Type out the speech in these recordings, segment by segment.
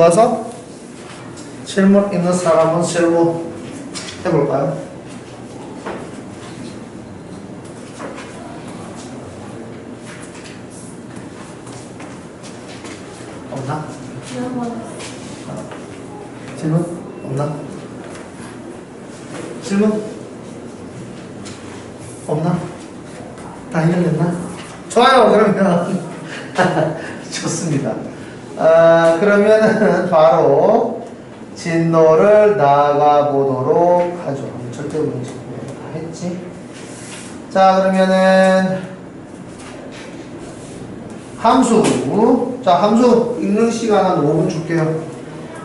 와서 질문 있는 사람은 질문 해볼까요? 없나? 질문? 없나? 질문? 없나? 다 해결됐나? 좋아요. 그러면 좋습니다. 그러면은 바로 진도를 나가보도록 하죠. 절대 문제 다 했지? 자, 그러면은 함수. 자, 함수 읽는 시간 한 5분 줄게요.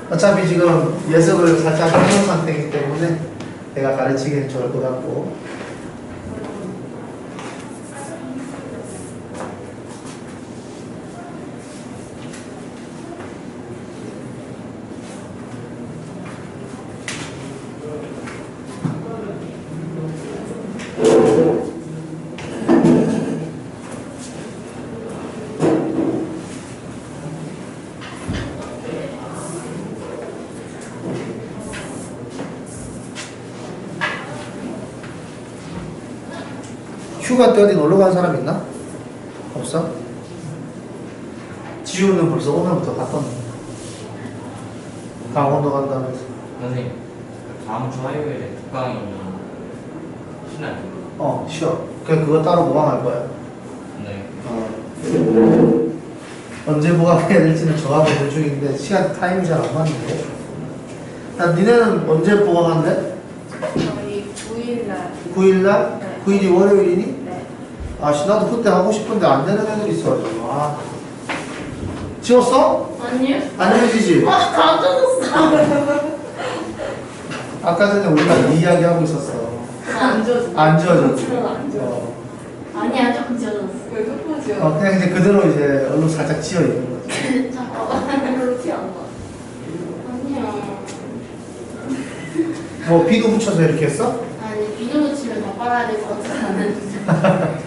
어차피 지금 예습을 살짝 해놓은 상태이기 때문에 내가 가르치기는 좋을 것 같고. 휴가 때 어디 놀러 간 사람 있나? 없어? 지우는 벌써 오늘부터 갔던데. 강원도 간다면서. 선생님, 다음 주 화요일에 특강이 쉬나요? 쉬어. 그거 따로 보강할 거야. 네. 언제 보강해야 될지는 정하고 있는 중인데 시간 타임이 잘 안 맞는데. 니네는 언제 보강한대? 저희 9일날. 9일날? 네. 9일이 월요일이니? 네. 나도 그때 하고 싶은데 안 되는 애들이 있어가지고. 지웠어? 아니요? 안 지워지지? 다 젖었어. 아까 전에 우리가 이 이야기 하고 있었어. 안 젖었어. 안 지워졌지? 안 젖었어. 아니야, 조금 젖었어. 왜 조금 젖었어? 그냥 이제 그대로 이제 얼룩 살짝 지어 있는 거지. 잠깐만, 그렇지 않아. 아니야. 뭐 비도 붙여서 이렇게 했어? 아니, 비누 묻히면 더 빨아야 될 것 같지 않은데.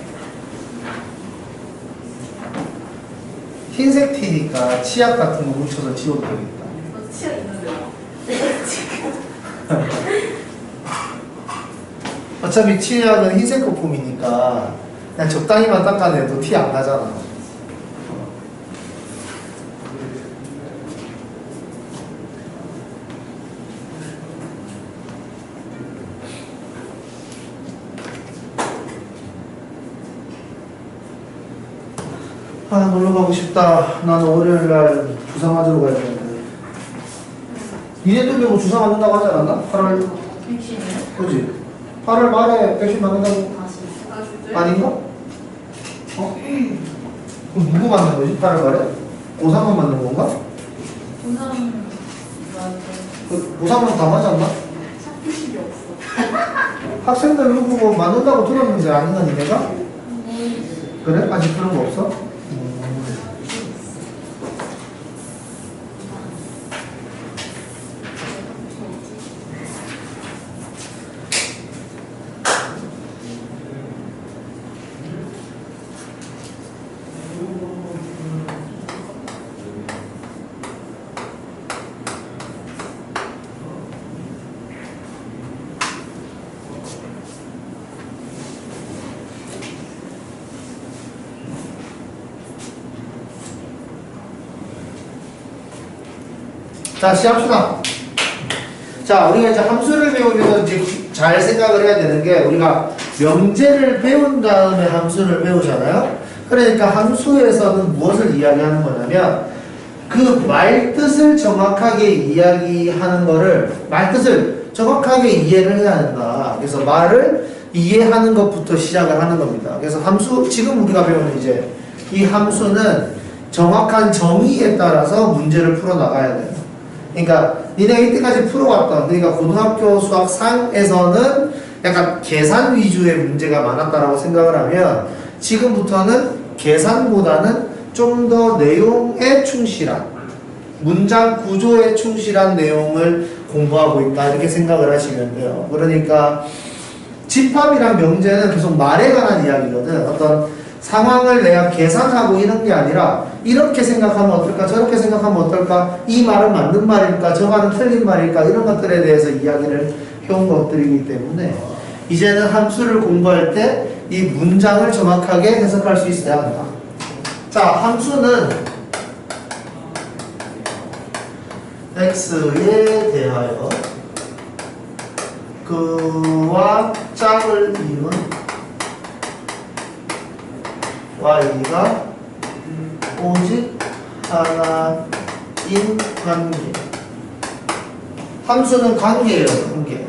흰색 티니까 치약 같은 거 묻혀서 지워도 되겠다. 너 치아 있는데요? 내가 지금. 어차피 치약은 흰색 거품이니까 그냥 적당히만 닦아내도 티 안 나잖아. 놀러 가고 싶다. 나는 월요일날 주사 맞으러 가야 되는데. 니네들도 뭐 주사 맞는다고 하지 않았나? 8월, 백신이요? 그지? 8월 말에 백신 맞는다고? 아, 진짜? 아닌가? 그럼 누구 맞는 거지? 8월 말에? 고3만 맞는 건가? 우선, 고3은 다 맞았나? 착필식이 없어. 학생들 누구 뭐 맞는다고 들었는데 아닌가 니네가? 그래? 아직 그런 거 없어? 자, 시작합시다. 자, 우리가 이제 함수를 배우면서 이제 잘 생각을 해야 되는 게 우리가 명제를 배운 다음에 함수를 배우잖아요. 그러니까 함수에서는 무엇을 이야기하는 거냐면 그 말뜻을 정확하게 이야기하는 거를 말뜻을 정확하게 이해를 해야 된다. 그래서 말을 이해하는 것부터 시작을 하는 겁니다. 그래서 함수 지금 우리가 배우는 이제 이 함수는 정확한 정의에 따라서 문제를 풀어 나가야 돼요. 그러니까 니네가 이때까지 풀어왔던 그러니까 고등학교 수학 상에서는 약간 계산 위주의 문제가 많았다라고 생각을 하면 지금부터는 계산보다는 좀 더 내용에 충실한 문장 구조에 충실한 내용을 공부하고 있다 이렇게 생각을 하시면 돼요. 그러니까 집합이랑 명제는 계속 말에 관한 이야기거든. 어떤 상황을 내가 계산하고 이런 게 아니라 이렇게 생각하면 어떨까? 저렇게 생각하면 어떨까? 이 말은 맞는 말일까? 저 말은 틀린 말일까? 이런 것들에 대해서 이야기를 해온 것들이기 때문에 이제는 함수를 공부할 때 이 문장을 정확하게 해석할 수 있어야 한다. 자, 함수는 x에 대하여 그와 짝을 이룬 y가 오직 하나인 관계. 함수는 관계예요, 관계.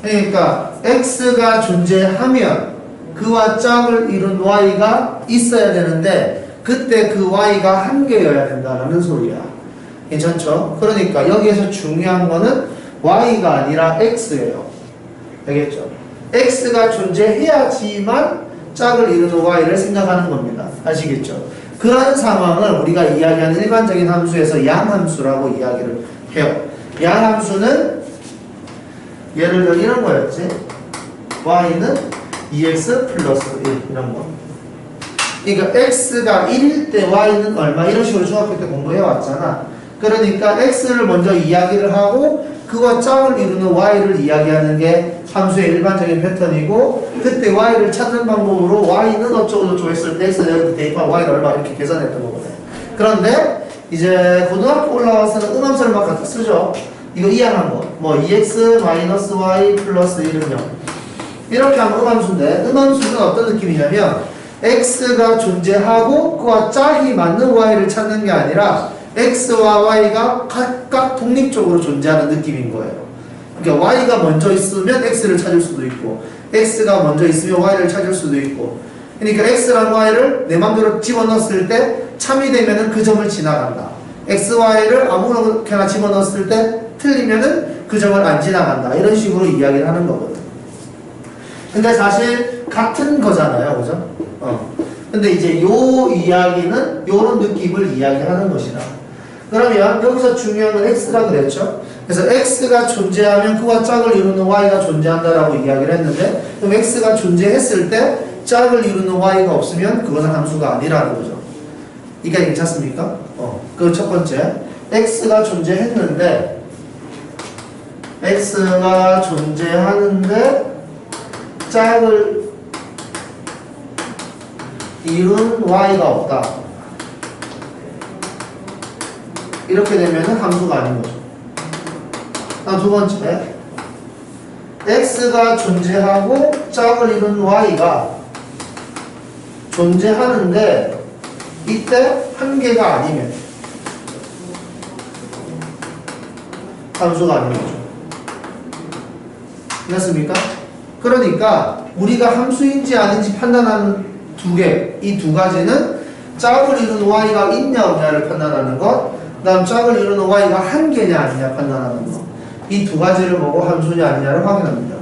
그러니까 x가 존재하면 그와 짝을 이룬 y가 있어야 되는데 그때 그 y가 한 개여야 된다는 소리야. 괜찮죠? 그러니까 여기에서 중요한 거는 y가 아니라 x예요. 알겠죠? x가 존재해야지만 짝을 이루는 y를 생각하는 겁니다. 아시겠죠? 그런 상황을 우리가 이야기하는 일반적인 함수에서 양함수라고 이야기를 해요. 양함수는 예를 들어 이런 거였지. y는 2x 플러스 1 이런 거. 그러니까 x가 1일 때 y는 얼마 이런 식으로 중학교 때 공부해 왔잖아. 그러니까 x를 먼저 이야기를 하고 그와 짝을 이루는 y를 이야기하는 게 함수의 일반적인 패턴이고 그때 y를 찾는 방법으로 y는 어쩌고저쩌고 했을 때 x는 대입한 y는 얼마 이렇게 계산했던 거거든. 그런데 이제 고등학교 올라와서는 음함수를 막 갖다 쓰죠. 이거 이해한 거. 뭐 2x 마이너스 y 플러스 1은 0. 이렇게 하면 음함수인데 음함수는 어떤 느낌이냐면 x가 존재하고 그와 짝이 맞는 y를 찾는 게 아니라 x와 y가 각각 독립적으로 존재하는 느낌인 거예요. 그러니까 y가 먼저 있으면 x를 찾을 수도 있고 x가 먼저 있으면 y를 찾을 수도 있고 그러니까 x랑 y를 내 맘대로 집어넣었을 때 참이 되면은 그 점을 지나간다. x, y를 아무렇게나 집어넣었을 때 틀리면은 그 점을 안 지나간다. 이런 식으로 이야기를 하는 거거든. 근데 사실 같은 거잖아요. 그죠? 근데 이제 요 이야기는 요런 느낌을 이야기하는 것이다. 그러면 여기서 중요한 건 x라 그랬죠? 그래서 x가 존재하면 그와 짝을 이루는 y가 존재한다라고 이야기를 했는데 그럼 x가 존재했을 때 짝을 이루는 y가 없으면 그것은 함수가 아니라는 거죠. 이게 괜찮습니까? 그 첫 번째 x가 존재했는데 x가 존재하는데 짝을 이룬 y가 없다. 이렇게 되면은 함수가 아닌 거죠. 두 번째, x가 존재하고 짝을 이룬 y가 존재하는데 이때 한 개가 아니면 함수가 아닌 거죠. 됐습니까? 그러니까 우리가 함수인지 아닌지 판단하는 두 개, 이 두 가지는 짝을 이루는 y가 있냐 없냐를 판단하는 것, 그 다음 짝을 이루는 y가 한 개냐 아니냐 판단하는 것. 이 두 가지를 보고 함수냐 아니냐를 확인합니다.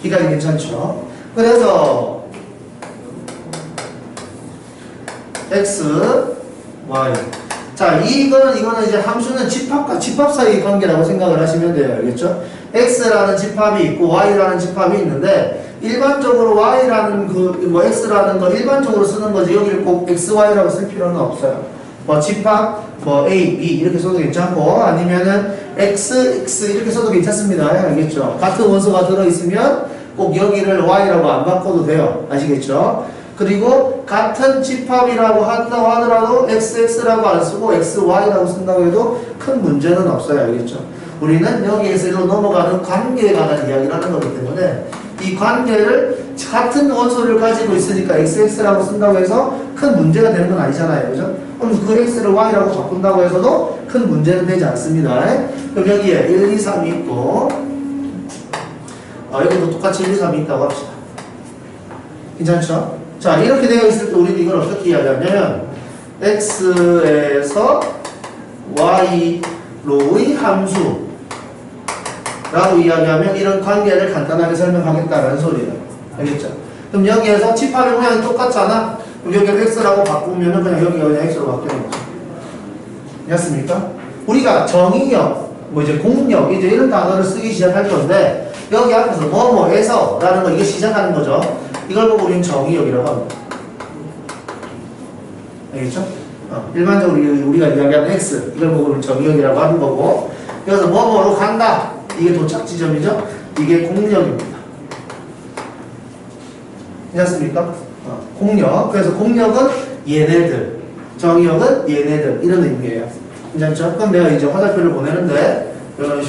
기간이 괜찮죠? 그래서 x, y. 자, 이거는 이제 함수는 집합과 집합 사이의 관계라고 생각을 하시면 돼요. 알겠죠? x라는 집합이 있고 y라는 집합이 있는데 일반적으로 y라는 x라는 거 일반적으로 쓰는 거지 여기를 꼭 xy라고 쓸 필요는 없어요. 뭐 집합 a, b 이렇게 써도 괜찮고 아니면은 x 이렇게 써도 괜찮습니다. 알겠죠? 같은 원소가 들어있으면 꼭 여기를 y라고 안 바꿔도 돼요. 아시겠죠? 그리고 같은 집합이라고 한다고 하더라도 xx라고 안 쓰고 xy라고 쓴다고 해도 큰 문제는 없어요. 알겠죠? 우리는 여기에서 이로 넘어가는 관계에 관한 이야기를 하는 거기 때문에 이 관계를 같은 원소를 가지고 있으니까 xx라고 쓴다고 해서 큰 문제가 되는 건 아니잖아요. 그죠? 그럼 그 x를 y라고 바꾼다고 해서도 큰 문제는 되지 않습니다. 그럼 여기에 1, 2, 3이 있고 여기도 똑같이 1, 2, 3이 있다고 합시다. 괜찮죠? 자, 이렇게 되어 있을 때 우리는 이걸 어떻게 이야기하냐면 x에서 y로의 함수 라고 이야기하면 이런 관계를 간단하게 설명하겠다라는 소리예요. 알겠죠? 그럼 여기에서 집합의 모양이 똑같잖아? 그럼 여기를 x라고 바꾸면 그냥 여기가 그냥 x로 바뀌는 거죠. 됐습니까? 우리가 정의역, 이제 공역, 이제 이런 단어를 쓰기 시작할 건데 여기 앞에서 뭐뭐에서 라는 거 이게 시작하는 거죠. 이걸 보고 우리는 정의역이라고 합니다. 알겠죠? 일반적으로 우리가 이야기하는 x 이걸 보고 정의역이라고 하는 거고 여기서 뭐뭐로 간다 이게 도착 지점이죠. 이게 공역입니다. 괜찮습니까? 공역. 그래서 공역은 얘네들, 정의역은 얘네들 이런 의미예요. 괜찮죠? 그럼 내가 이제 화살표를 보내는데 이런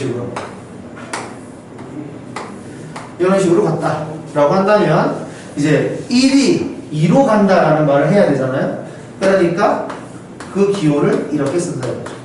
식으로 갔다 라고 한다면 이제 1이 2로 간다라는 말을 해야 되잖아요. 그러니까 그 기호를 이렇게 쓴다는 거죠.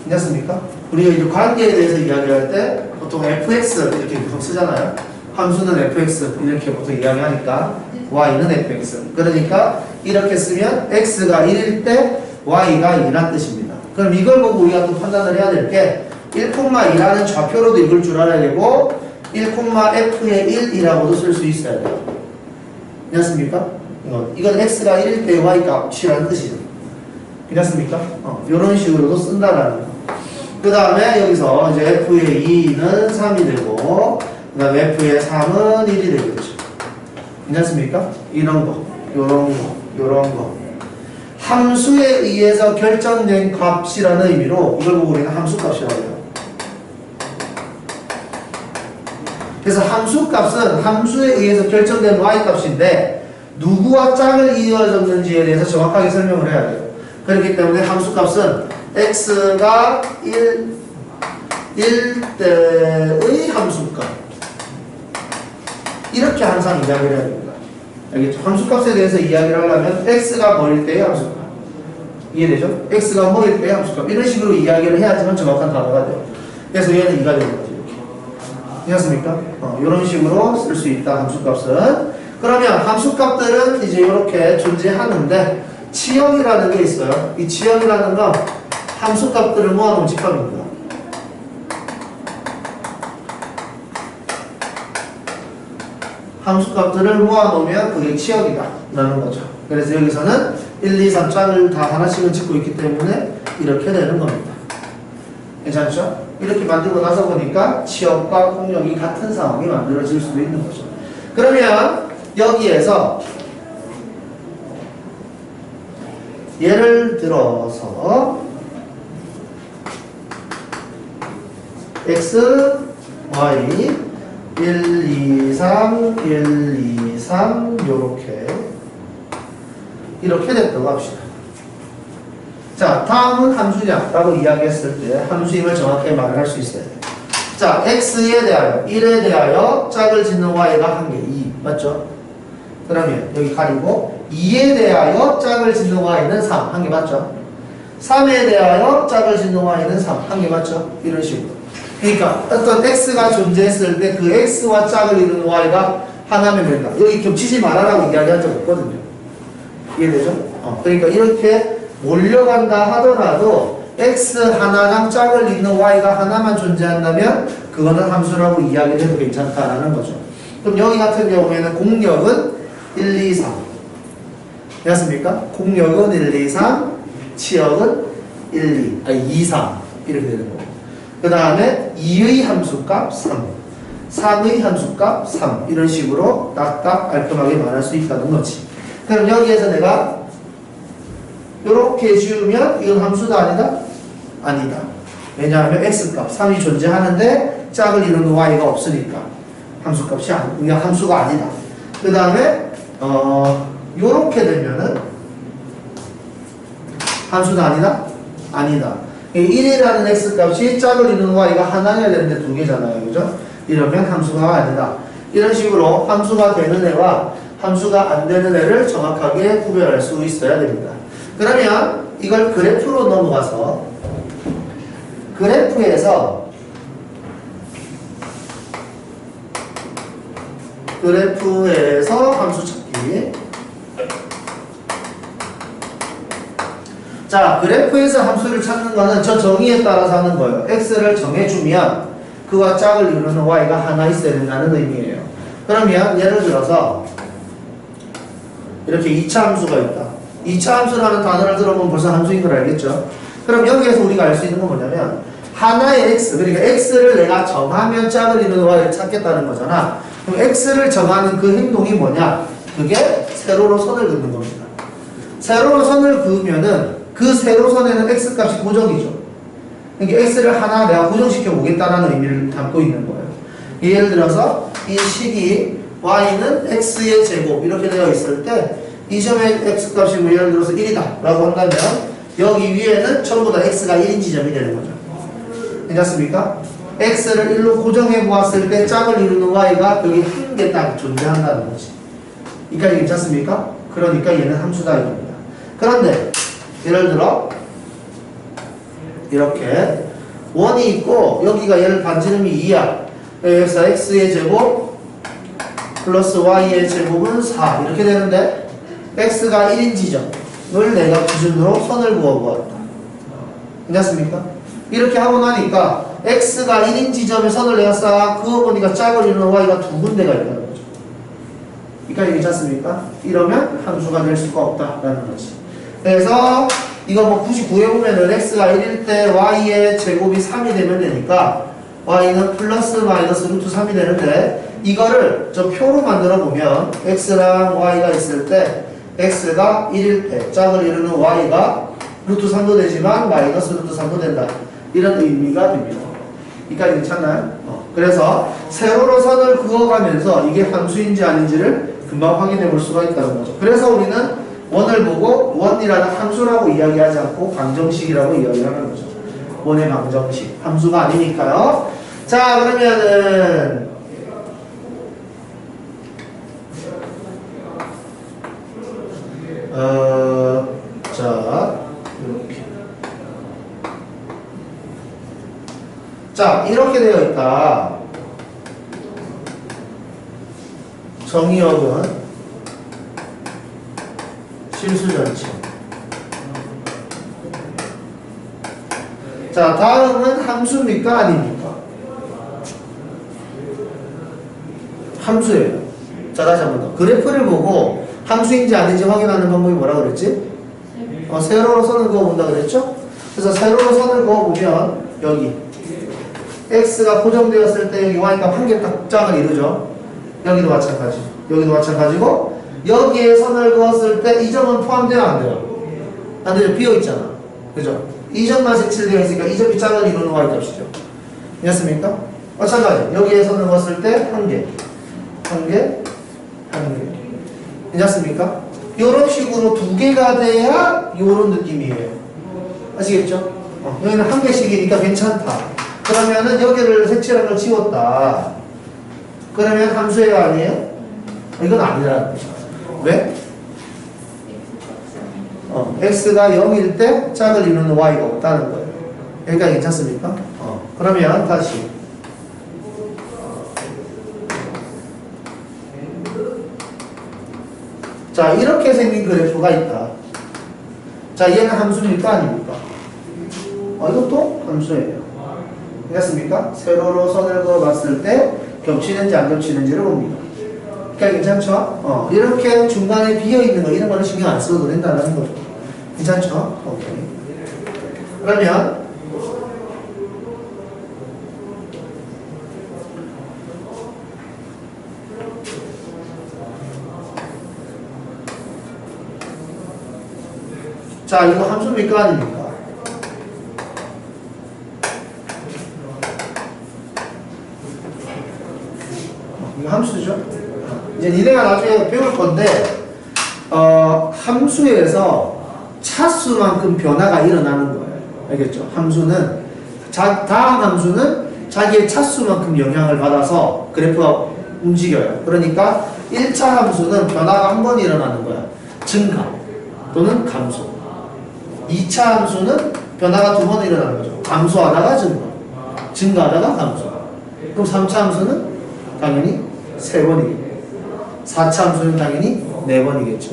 괜찮습니까? 우리가 이제 관계에 대해서 이야기할 때 보통 fx 이렇게 보통 쓰잖아요. 함수는 fx 이렇게 보통 이야기하니까 y는 fx. 그러니까 이렇게 쓰면 x가 1일 때 y가 2란 뜻입니다. 그럼 이걸 보고 우리가 또 판단을 해야 될 게 1,2라는 좌표로도 읽을 줄 알아야 되고 1,f의 1이라고도 쓸 수 있어야 돼요. 괜찮습니까? 이건 x가 1일 때 y 값이라는 뜻이죠. 괜찮습니까? 이런 식으로도 쓴다라는 거. 그 다음에 여기서 이제 f의 2는 3이 되고 그 다음에 f의 3은 1이 되겠죠. 괜찮습니까? 이런 거, 요런 거. 함수에 의해서 결정된 값이라는 의미로 이걸 보고 우리는 함수값이라고 해요. 그래서 함수값은 함수에 의해서 결정된 y값인데 누구와 짝을 이어졌는지에 대해서 정확하게 설명을 해야 돼요. 그렇기 때문에 함수값은 x가 1대의 함수값 이렇게 항상 이야기를 해야 됩니다. 알겠죠? 함수값에 대해서 이야기를 하려면 x가 뭐일 때의 함수값 이해되죠? x가 뭐일 때의 함수값 이런 식으로 이야기를 해야지만 정확한 단어가 돼요. 그래서 얘는 2가 되는 거죠. 이렇게. 이해했습니까? 이런 식으로 쓸 수 있다 함수값은. 그러면 함수값들은 이제 이렇게 존재하는데 치역이라는 게 있어요. 이 치역이라는 건 함수값들을 모아놓은 집합입니다. 함수값들을 모아놓으면 그게 치역이다 라는 거죠. 그래서 여기서는 1, 2, 3 짝을 다 하나씩은 짓고 있기 때문에 이렇게 되는 겁니다. 괜찮죠? 이렇게 만들고 나서 보니까 치역과 공역이 같은 상황이 만들어질 수도 있는 거죠. 그러면 여기에서 예를 들어서 x, y 1, 2, 3, 1, 2, 3 이렇게 됐다고 합시다. 자, 다음은 함수냐 라고 이야기했을 때 함수임을 정확하게 말을 할 수 있어야 돼요. 자, x에 대하여 1에 대하여 짝을 짓는 y가 1개 2 맞죠? 그러면 여기 가리고 2에 대하여 짝을 짓는 y는 3 1개 맞죠? 3에 대하여 짝을 짓는 y는 3 1개 맞죠? 이런 식으로. 그러니까 어떤 x가 존재했을 때 그 x와 짝을 이루는 y가 하나면 된다. 여기 겹치지 말아라고 이야기한 적 없거든요. 이해되죠? 그러니까 이렇게 몰려간다 하더라도 x 하나당 짝을 잇는 y가 하나만 존재한다면 그거는 함수라고 이야기를 해도 괜찮다라는 거죠. 그럼 여기 같은 경우에는 공역은 1, 2, 3 됐습니까? 공역은 1, 2, 3 치역은 2, 3 이렇게 되는 거고 그 다음에 2의 함수값 3 3의 함수값 3 이런 식으로 딱딱 깔끔하게 말할 수 있다는 거지. 그럼 여기에서 내가 이렇게 지우면 이건 함수가 아니다? 아니다. 왜냐하면 x값 3이 존재하는데 짝을 이루는 y가 없으니까 함수값이 함수가 아니다. 그 다음에 요렇게 되면은 함수가 아니다? 아니다. 1이라는 x값이 짝을 이루는 y가 하나여야 되는데 두 개잖아요. 그죠? 이러면 함수가 아니다. 이런 식으로 함수가 되는 애와 함수가 안 되는 애를 정확하게 구별할 수 있어야 됩니다. 그러면 이걸 그래프로 넘어가서 그래프에서 함수 찾기. 자, 그래프에서 함수를 찾는 거는 저 정의에 따라서 하는 거예요. x를 정해주면 그와 짝을 이루는 y가 하나 있어야 된다는 의미예요. 그러면 예를 들어서 이렇게 2차 함수가 있다. 2차 함수라는 단어를 들어보면 벌써 함수인 걸 알겠죠? 그럼 여기에서 우리가 알 수 있는 건 뭐냐면 하나의 x, 그러니까 x를 내가 정하면 짝을 이루는 y를 찾겠다는 거잖아. 그럼 x를 정하는 그 행동이 뭐냐? 그게 세로로 선을 긋는 겁니다. 세로로 선을 그으면은 그 세로선에는 x값이 고정이죠. 그러니까 x를 하나 내가 고정시켜 보겠다라는 의미를 담고 있는 거예요. 예를 들어서 이 식이 y는 x의 제곱 이렇게 되어 있을 때 이 점의 x값이 뭐 예를 들어서 1이다 라고 한다면 여기 위에는 전부 다 x가 1인 지점이 되는 거죠. 괜찮습니까? x를 1로 고정해 보았을 때 짝을 이루는 y가 여기 한 개 딱 존재한다는 거지. 여기까지 괜찮습니까? 그러니까 얘는 함수다 이겁니다. 그런데 예를 들어 이렇게 원이 있고 여기가 얘를 반지름이 2야. 그래서 x의 제곱 플러스 y의 제곱은 4 이렇게 되는데 x가 1인 지점을 내가 기준으로 선을 그어보았다. 괜찮습니까? 이렇게 하고 나니까 x가 1인 지점에 선을 내가 싹 그어보니까 짝을 이루는 y가 두 군데가 있다는 거죠. 그러니까 괜찮습니까? 이러면 함수가 될 수가 없다라는 거지. 그래서 이거 뭐 굳이 구해보면은 x가 1일 때 y의 제곱이 3이 되면 되니까 y는 플러스 마이너스 루트 3이 되는데 이거를 저 표로 만들어 보면 x랑 y가 있을 때 x가 1일 때 짝을 이루는 y가 루트 3도 되지만 마이너스 루트 3도 된다. 이런 의미가 됩니다. 여기까지 괜찮나요? 그래서 세로로 선을 그어가면서 이게 함수인지 아닌지를 금방 확인해 볼 수가 있다는 거죠. 그래서 우리는 원을 보고 원이라는 함수라고 이야기하지 않고 방정식이라고 이야기하는 거죠. 원의 방정식. 함수가 아니니까요. 자, 그러면은 자, 이렇게. 자, 이렇게 되어 있다. 정의역은 실수전체. 자, 다음은 함수입니까? 아닙니까? 함수예요. 자, 다시 한 번 더. 그래프를 보고 함수인지 아닌지 확인하는 방법이 뭐라 그랬지? 세로로 선을 그어본다 그랬죠? 그래서 세로로 선을 그어보면 여기 x가 고정되었을 때 여기 y값 한 개 딱 짝을 이루죠. 여기도 마찬가지. 여기도 마찬가지고 여기에 선을 그었을 때 이 점은 포함되어 안 돼요? 안 되죠. 비어있잖아. 그죠? 이 점만 색칠되어 있으니까 이 점이 짝을 이루는 y값이죠. 됐습니까? 마찬가지. 여기에 선을 그었을 때 한 개, 한 개, 한 개. 괜찮습니까? 이런 식으로 두 개가 돼야 이런 느낌이에요. 아시겠죠? 여기는 한 개씩이니까 괜찮다. 그러면은 여기를 색칠한 걸 지웠다. 그러면 함수예요, 아니에요? 이건 아니라는 거죠. 왜? x가 0일 때 짝을 이루는 y가 없다는 거예요. 여기까지 괜찮습니까? 그러면 다시. 자, 이렇게 생긴 그래프가 있다. 자, 얘는 함수입니까? 아닙니까? 이것도 함수예요. 됐습니까? 세로로 선을 그어봤을 때 겹치는지 안 겹치는지를 봅니다. 그러니까 괜찮죠? 이렇게 중간에 비어있는 거 이런 거는 신경 안 써도 된다는 거죠. 괜찮죠? 오케이. 그러면 자, 이거 함수입니까? 아닙니까? 이거 함수죠? 이제 니네가 나중에 배울 건데, 함수에서 차수만큼 변화가 일어나는 거예요. 알겠죠? 함수는, 다음 함수는 자기의 차수만큼 영향을 받아서 그래프가 움직여요. 그러니까 1차 함수는 변화가 한 번 일어나는 거야. 증가 또는 감소. 2차 함수는 변화가 두 번 일어나는 거죠. 감소하다가 증가, 증가하다가 감소. 그럼 3차 함수는 당연히 3번이겠죠. 4차 함수는 당연히 4번이겠죠.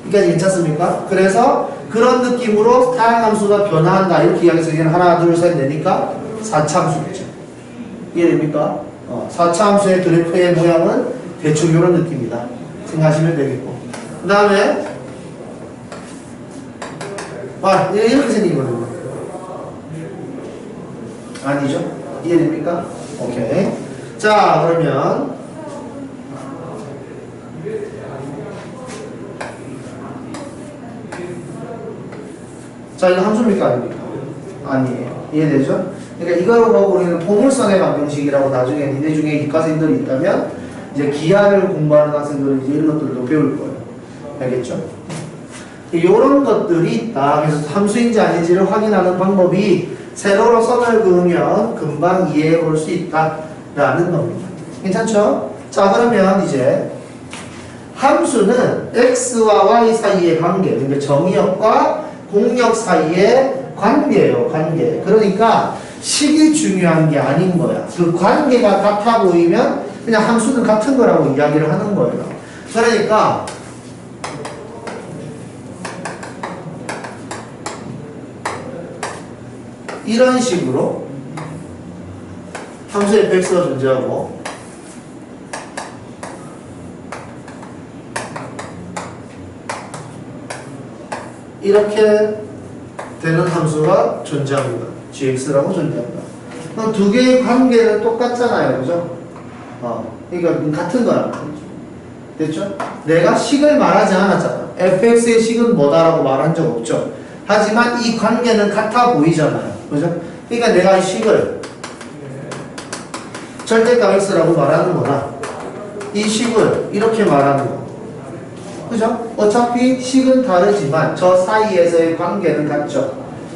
여기까지 괜찮습니까? 그래서 그런 느낌으로 다양 함수가 변화한다 이렇게 이야기해서 얘는 하나, 둘, 셋 내니까 4차 함수겠죠. 이해됩니까? 4차 함수의 그래프의 모양은 대충 이런 느낌이다 생각하시면 되겠고, 그 다음에 이렇게 생긴 거거든요. 아니죠? 이해됩니까? 오케이. 자, 그러면 자, 이거 함수입니까? 아닙니까? 아니에요. 이해되죠? 그러니까 이걸 보고 우리는 포물선의 방정식이라고 나중에 니네 중에 이과생들이 있다면 이제 기하를 공부하는 학생들은 이제 이런 것들도 배울 거예요. 알겠죠? 이런 것들이 있다. 그래서 함수인지 아닌지를 확인하는 방법이 세로로 선을 그으면 금방 이해해 볼 수 있다라는 겁니다. 괜찮죠? 자, 그러면 이제 함수는 x와 y 사이의 관계, 그러니까 정의역과 공역 사이의 관계예요. 관계. 그러니까 식이 중요한 게 아닌 거야. 그 관계가 같아 보이면 그냥 함수는 같은 거라고 이야기를 하는 거예요. 그러니까 이런 식으로 함수 fx가 존재하고 이렇게 되는 함수가 존재합니다. gx라고 존재합니다. 그럼 두 개의 관계는 똑같잖아요. 그죠? 그러니까 같은 거란 말이죠. 됐죠? 내가 식을 말하지 않았잖아. fx의 식은 뭐다라고 말한 적 없죠. 하지만 이 관계는 같아 보이잖아요. 그죠? 그러니까 내가 이 식을 절대값 x라고 말하는 거나 이 식을 이렇게 말하는 거. 그죠? 어차피 식은 다르지만 저 사이에서의 관계는 같죠.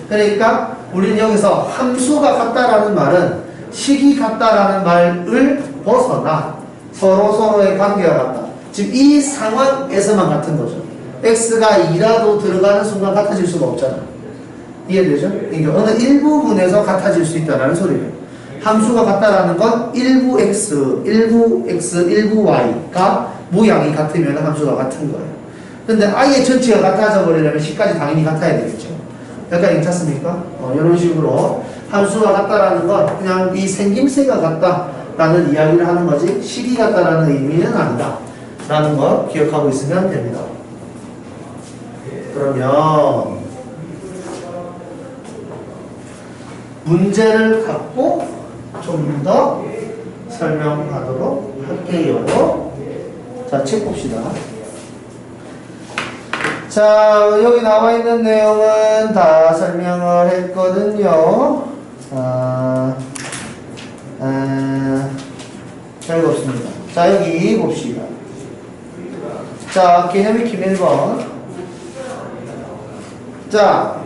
그러니까 우리는 여기서 함수가 같다라는 말은 식이 같다라는 말을 벗어나 서로의 관계가 같다. 지금 이 상황에서만 같은 거죠. x가 2라도 들어가는 순간 같아질 수가 없잖아. 이해되죠? 그러니까 어느 일부분에서 같아질 수 있다는 소리예요. 함수가 같다라는 건 일부 x, 일부 y가 모양이 같으면 함수가 같은 거예요. 근데 아예 전체가 같아져 버리려면 식까지 당연히 같아야 되겠죠. 여기까지 괜찮습니까? 이런 식으로 함수가 같다라는 건 그냥 이 생김새가 같다라는 이야기를 하는 거지 식이 같다라는 의미는 아니다 라는 거 기억하고 있으면 됩니다. 그러면 문제를 갖고 좀 더 설명하도록 할게요. 자, 책 봅시다. 자, 여기 나와 있는 내용은 다 설명을 했거든요. 별거 없습니다. 자, 여기 봅시다. 자, 개념 익힘 1번. 자,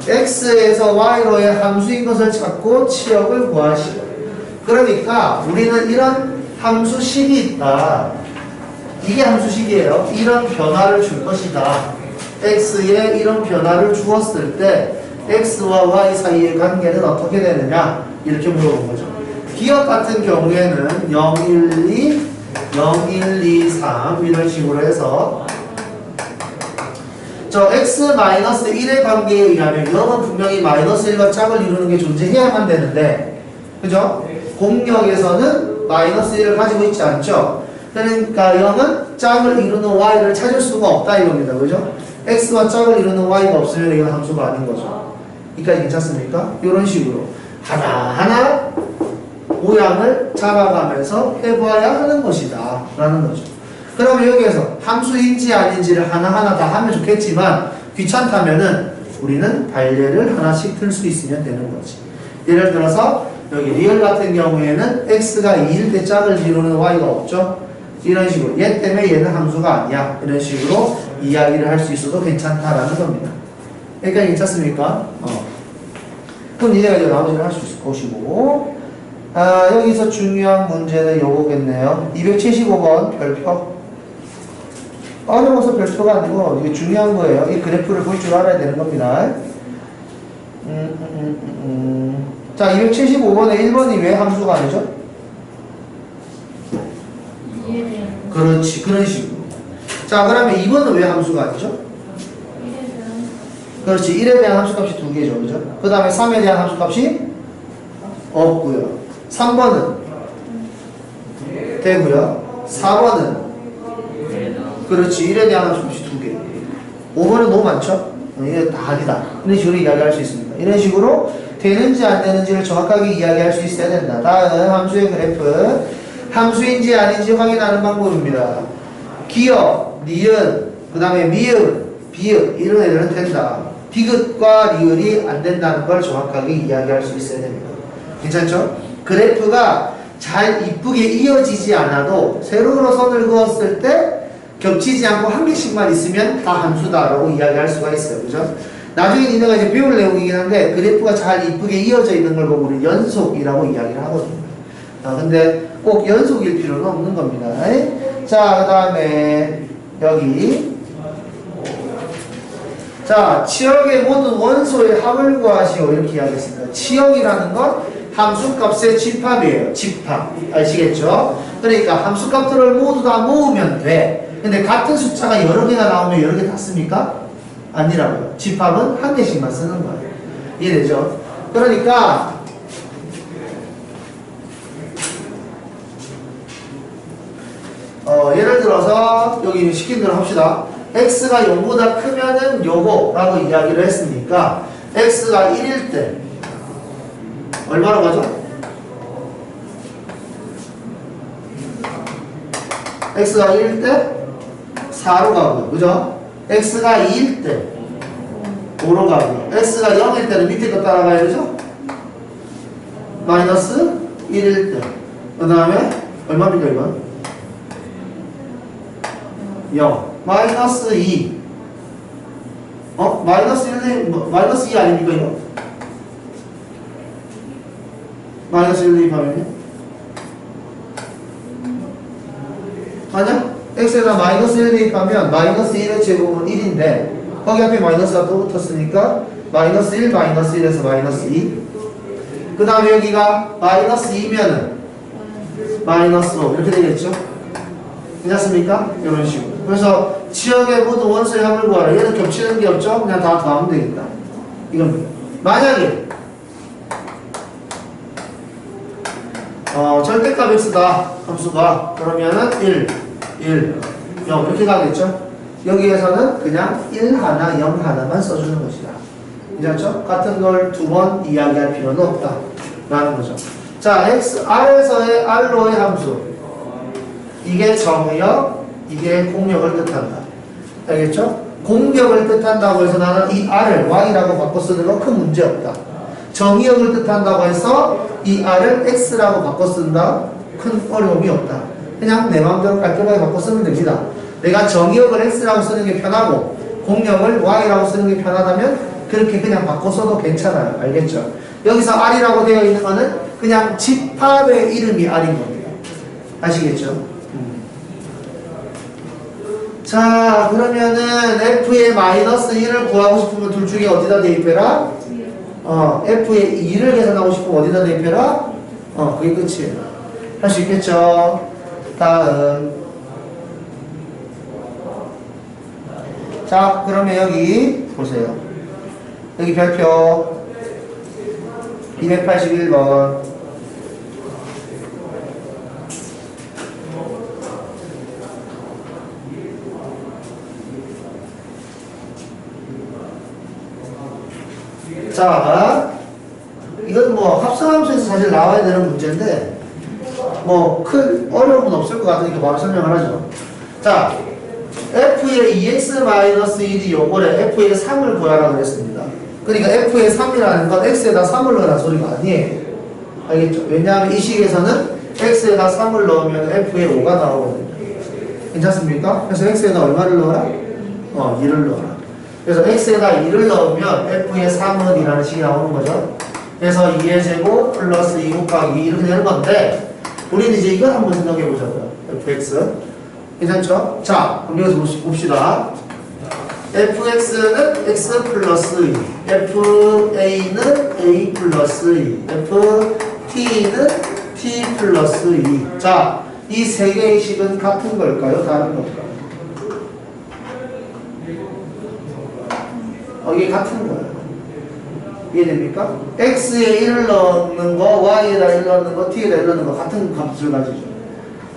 x에서 y로의 함수인 것을 찾고 치역을 구하시오. 그러니까 우리는 이런 함수식이 있다. 이게 함수식이에요. 이런 변화를 줄 것이다. x에 이런 변화를 주었을 때 x와 y 사이의 관계는 어떻게 되느냐 이렇게 물어본 거죠. 기억 같은 경우에는 0, 1, 2, 0, 1, 2, 3 이런 식으로 해서 저 x-1의 관계에 의하면 0은 분명히 마이너스 1과 짝을 이루는 게 존재해야만 되는데, 그죠? 공역에서는 마이너스 1을 가지고 있지 않죠? 그러니까 0은 짝을 이루는 y를 찾을 수가 없다 이겁니다. 그죠? x와 짝을 이루는 y가 없으면 이건 함수가 아닌 거죠. 여기까지 괜찮습니까? 이런 식으로 하나하나 모양을 잡아가면서 해봐야 하는 것이다 라는 거죠. 그러면 여기에서 함수인지 아닌지를 하나하나 다 하면 좋겠지만 귀찮다면은 우리는 발례를 하나씩 틀 수 있으면 되는 거지. 예를 들어서 여기 리얼 같은 경우에는 x가 2일 때 짝을 이루는 y가 없죠. 이런 식으로 얘 때문에 얘는 함수가 아니야 이런 식으로 이야기를 할 수 있어도 괜찮다라는 겁니다. 그러니까 괜찮습니까? 그럼 니네가 이제 나머지를 할 수 있을 것이고, 여기서 중요한 문제는 요거겠네요. 275번 별표. 어려워서 별표가 아니고 이게 중요한 거예요. 이 그래프를 볼 줄 알아야 되는 겁니다. 자, 275번에 1번이 왜 함수가 아니죠? 그렇지, 그런 식으로. 자, 그러면 2번은 왜 함수가 아니죠? 그렇지, 1에 대한 함수값이 2개죠, 그죠? 그 다음에 3에 대한 함수값이 없고요. 3번은 되고요. 4번은 그렇지, 1에 대한 함수값이 2개. 5번은 너무 많죠? 이게 다 아니다. 이런 식으로 이야기할 수 있습니다. 이런 식으로 되는지 안 되는지를 정확하게 이야기할 수 있어야 된다. 다음 함수의 그래프. 함수인지 아닌지 확인하는 방법입니다. 기억, 니은, 그 다음에 미음, 비읍 이런 애들은 된다. 디귿과 리을이 안 된다는 걸 정확하게 이야기할 수 있어야 됩니다. 괜찮죠? 그래프가 잘 이쁘게 이어지지 않아도 세로로 선을 그었을 때 겹치지 않고 한 개씩만 있으면 다 함수다라고 이야기할 수가 있어요. 그죠? 나중에 니네가 이제 배울 내용이긴 한데 그래프가 잘 이쁘게 이어져 있는 걸 보고 우리는 연속이라고 이야기를 하거든요. 근데 꼭 연속일 필요는 없는 겁니다. 자, 그 다음에 여기 자, 치역의 모든 원소의 합을 구하시오 이렇게 이야기했습니다. 치역이라는 건 함수값의 집합이에요. 집합. 아시겠죠? 그러니까 함수값들을 모두 다 모으면 돼. 근데 같은 숫자가 여러 개가 나오면 여러 개 다 씁니까? 아니라고요. 집합은 한 개씩만 쓰는 거예요. 이해되죠? 그러니까 예를 들어서 여기 시킨 대로 합시다. x가 0보다 크면은 요거라고 이야기를 했으니까 x가 1일 때 얼마로 가죠? x가 1일 때 4로 가고요. 그죠? x가 2일 때 5로 가고요. x가 0일 때는 밑에 거 따라가야 되죠? 마이너스 1일 때. 그 다음에 얼마입니까 이건? 0. 마이너스 2. 마이너스 1, 마이너스 2 아닙니까 이거? 마이너스 1 대입하면요? 아니야? x에다 마이너스 1 대입하면 마이너스 1의 제곱은 1인데 거기 앞에 마이너스가 또 붙었으니까 마이너스 1, 마이너스 1에서 마이너스 2. 그 다음에 여기가 마이너스 2면은 마이너스 5 이렇게 되겠죠? 괜찮습니까? 이런 식으로. 그래서 지역의 모든 원소의 합을 구하라. 얘는 겹치는 게 없죠? 그냥 다 더하면 되겠다. 이겁니다. 만약에 절대값 x다 함수가 그러면은 1, 0 이렇게 가겠죠? 여기에서는 그냥 1 하나, 0 하나만 써주는 것이다. 괜찮죠? 같은 걸 두 번 이야기할 필요는 없다 라는 거죠. 자, R에서의 R로의 함수 이게 정의역, 이게 공역을 뜻한다. 알겠죠? 공역을 뜻한다고 해서 나는 이 R을 Y라고 바꿔 쓰는 건 큰 문제 없다. 정의역을 뜻한다고 해서 이 R을 X라고 바꿔 쓴다. 큰 어려움이 없다. 그냥 내 마음대로 깔끔하게 바꿔 쓰면 됩니다. 내가 정의역을 X라고 쓰는 게 편하고 공역을 Y라고 쓰는 게 편하다면 그렇게 그냥 바꿔 써도 괜찮아요. 알겠죠? 여기서 R이라고 되어 있는 거는 그냥 집합의 이름이 R인 겁니다. 아시겠죠? 자, 그러면은 F의 마이너스 1을 구하고 싶으면 둘 중에 어디다 대입해라? F의 2를 계산하고 싶으면 어디다 대입해라? 그게 끝이에요. 할 수 있겠죠? 다음. 자, 그러면 여기 보세요. 여기 별표 281번. 자, 이건 뭐 합성함수에서 사실 나와야 되는 문제인데 뭐 큰 어려움은 없을 것 같으니까 바로 설명을 하죠. 자, F의 2x-1이 요거를 F의 3을 구하라고 그랬습니다. 그러니까 F의 3이라는 건 X에다 3을 넣으라는 소리가 아니에요. 알겠죠? 왜냐하면 이 식에서는 X에다 3을 넣으면 F의 5가 나오거든요. 괜찮습니까? 그래서 X에다 얼마를 넣어라? 2를 넣어라. 그래서 X에다 2를 넣으면 F의 3은 이라는 식이 나오는 거죠. 그래서 2의 제곱 플러스 2 곱하기 2 이렇게 되는 건데 우리는 이제 이걸 한번 생각해 보자고요. fx. 괜찮죠? 자, 그럼 여기서 봅시다. fx는 x 플러스 2, fa는 a 플러스 2, ft는 t 플러스 2. 자, 이 세 개의 식은 같은 걸까요? 다른 걸까요? 이게 같은 거예요. 이해됩니까? x에 1을 넣는 거, y에다 1 넣는 거, t에다 1 넣는 거 같은 값을 가지죠.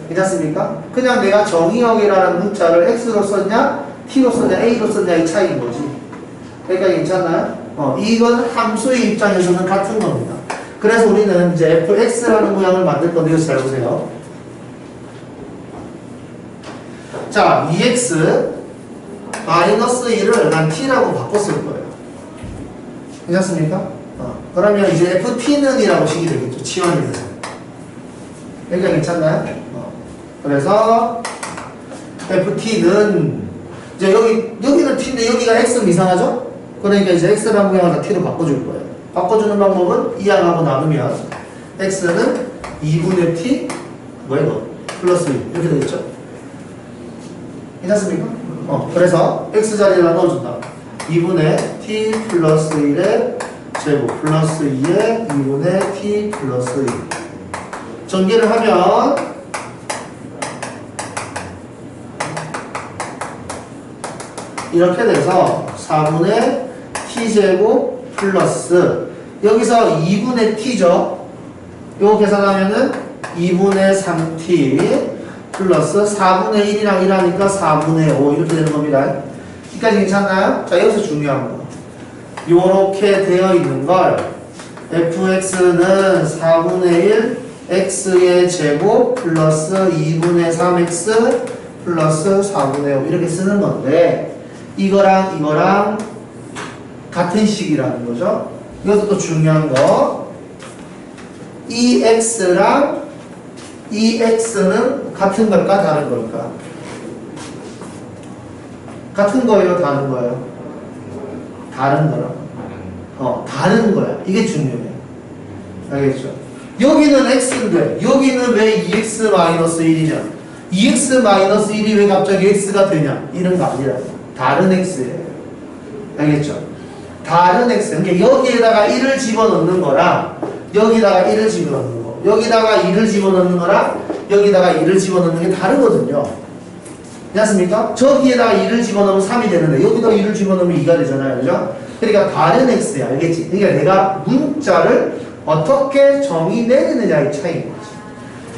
괜찮습니까? 그냥 내가 정의역이라는 문자를 x로 썼냐, t로 썼냐, a로 썼냐 이 차이인 거지. 그러니까 괜찮나요? 이건 함수의 입장에서는 같은 겁니다. 그래서 우리는 이제 fx라는 모양을 만들 건데 이거 잘 보세요. 자, 2x 마이너스 1을 난 t라고 바꿨을 거예요. 괜찮습니까? 그러면 이제 ft는 이라고 식이 되겠죠. 치환이 돼서. 여기가 괜찮나요? 그래서 ft는 이제 여기는 t인데 여기가 x는 이상하죠? 그러니까 이제 x라는 모양을 다 t로 바꿔줄 거예요. 바꿔주는 방법은 이항하고 나누면 x는 2분의 t 뭐야 이거? 플러스 1 이렇게 되겠죠? 괜찮습니까? 그래서 x 자리에다 넣어준다. 2분의 t 플러스 1의 제곱 플러스 2의 2분의 t 플러스 1 전개를 하면 이렇게 돼서 4분의 t제곱 플러스 여기서 2분의 t죠. 요거 계산하면은 2분의 3t 플러스 4분의 1이랑 1하니까 4분의 5 이렇게 되는 겁니다. 여기까지 괜찮나요? 자, 여기서 중요한 거. 요렇게 되어 있는 걸 fx는 4분의 1 x의 제곱 플러스 2분의 3x 플러스 4분의 5 이렇게 쓰는 건데 이거랑 이거랑 같은 식이라는 거죠. 이것도 또 중요한 거. 이 x랑 이 x는 같은 걸까 다른 걸까? 같은 거예요, 다른 거예요? 다른 거라. 다른 거야. 이게 중요해. 알겠죠? 여기는 x인데 여기는 왜 2x-1이냐? 2x-1이 왜 갑자기 x가 되냐? 이런 거 아니라 다른 x예요. 알겠죠? 다른 x. 그러니까 여기에다가 1을 집어넣는 거랑 여기다가 1을 집어넣는 거. 여기다가 2를 집어넣는 거랑 여기다가 2를 집어넣는 게 다르거든요. 괜찮습니까? 저기에다가 2를 집어넣으면 3이 되는데 여기다 2를 집어넣으면 2가 되잖아요. 그죠? 그러니까 다른 x야. 알겠지? 그러니까 내가 문자를 어떻게 정의 내리느냐의 차이인 거지.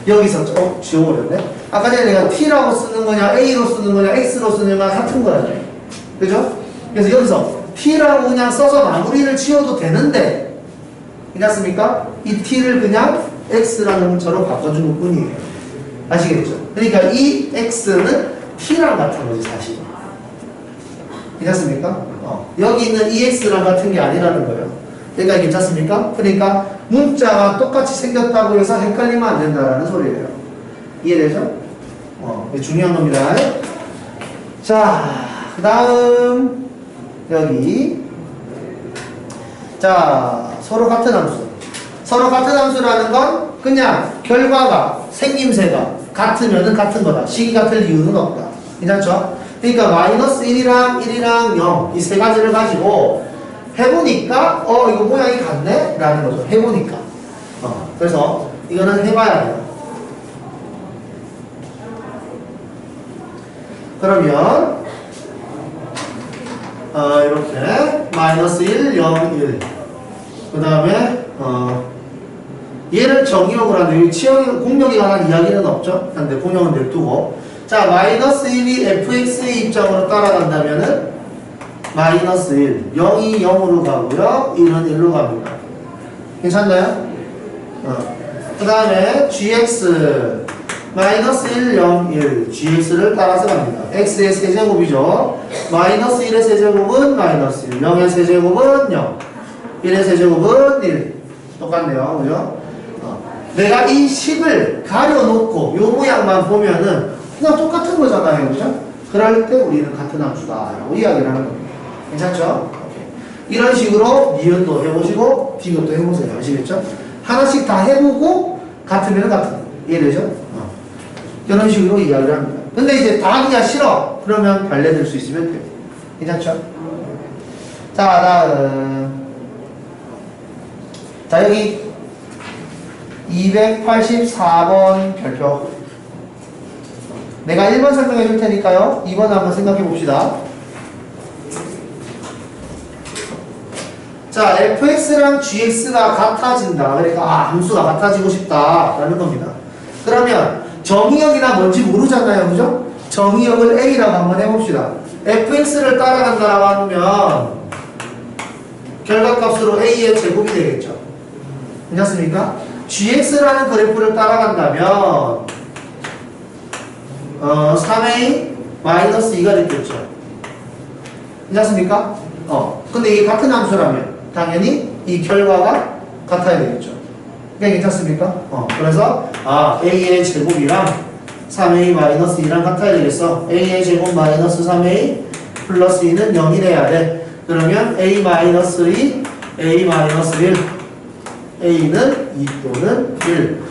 여기서 지워버렸네? 아까 전에 내가 t라고 쓰는 거냐 a로 쓰는 거냐 x로 쓰는 거냐 같은 거잖아요. 그죠? 그래서 여기서 t라고 그냥 써서 마무리를 지어도 되는데 괜찮습니까? 이 t를 그냥 x라는 문자로 바꿔준 것 뿐이에요. 아시겠죠? 그러니까 이 x는 t랑 같은 거지 사실. 괜찮습니까? 여기 있는 이 x랑 같은 게 아니라는 거예요. 그러니까 괜찮습니까? 그러니까 문자가 똑같이 생겼다고 해서 헷갈리면 안 된다라는 소리예요. 이해되죠? 이게 중요한 겁니다. 자, 그 다음 여기 자 서로 같은 함수. 서로 같은 함수라는 건 그냥 결과가 생김새가 같으면은 같은 거다. 식이 같을 이유는 없다. 괜찮죠? 그러니까 마이너스 1이랑 1이랑 0 이 세 가지를 가지고 해보니까 이거 모양이 같네? 라는 거죠. 해보니까. 그래서 이거는 해봐야 돼요. 그러면 이렇게 마이너스 1, 0, 1 그 다음에 얘를 정의역을 하는데 여기 공역에 관한 이야기는 없죠. 근데 공역은 냅두고 자 마이너스 1이 fx의 입장으로 따라간다면은 마이너스 1 0이 0으로 가고요 1은 1로 갑니다. 괜찮나요? 그 다음에 gx 마이너스 1, 0, 1 gx를 따라서 갑니다. x의 세제곱이죠. 마이너스 1의 세제곱은 마이너스 1 0의 세제곱은 0 1의 세제곱은 1 똑같네요. 그죠? 내가 이 식을 가려놓고 요 모양만 보면은 그냥 똑같은 거잖아요. 그죠? 그럴 때 우리는 같은 함수다 라고 이야기를 하는 겁니다. 괜찮죠? 이런 식으로 니은도 해보시고 비교도 해보세요. 아시겠죠? 하나씩 다 해보고 같으면 같은 거. 이해되죠? 이런 식으로 이야기를 합니다. 근데 이제 다 하기가 싫어. 그러면 발레될 수 있으면 돼요. 괜찮죠? 자, 다음. 자, 여기 284번 별표. 내가 1번 설명해 줄 테니까요. 2번 한번 생각해 봅시다. 자, fx랑 gx가 같아진다. 그러니까 함수가 같아지고 싶다라는 겁니다. 그러면 정의역이나 뭔지 모르잖아요. 그죠? 정의역을 a라고 한번 해봅시다. fx를 따라간다라고 하면 결과값으로 a의 제곱이 되겠죠. 괜찮습니까? gx라는 그래프를 따라간다면 3a 마이너스 2가 됐겠죠. 괜찮습니까? 근데 이게 같은 함수라면 당연히 이 결과가 같아야 되겠죠. 그게 괜찮습니까? 그래서 a의 제곱이랑 3a-2랑 같아야 되겠어. a의 제곱 마이너스 3a 플러스 2는 0이 돼야 돼. 그러면 a-2, a-1, a는 2 또는 1.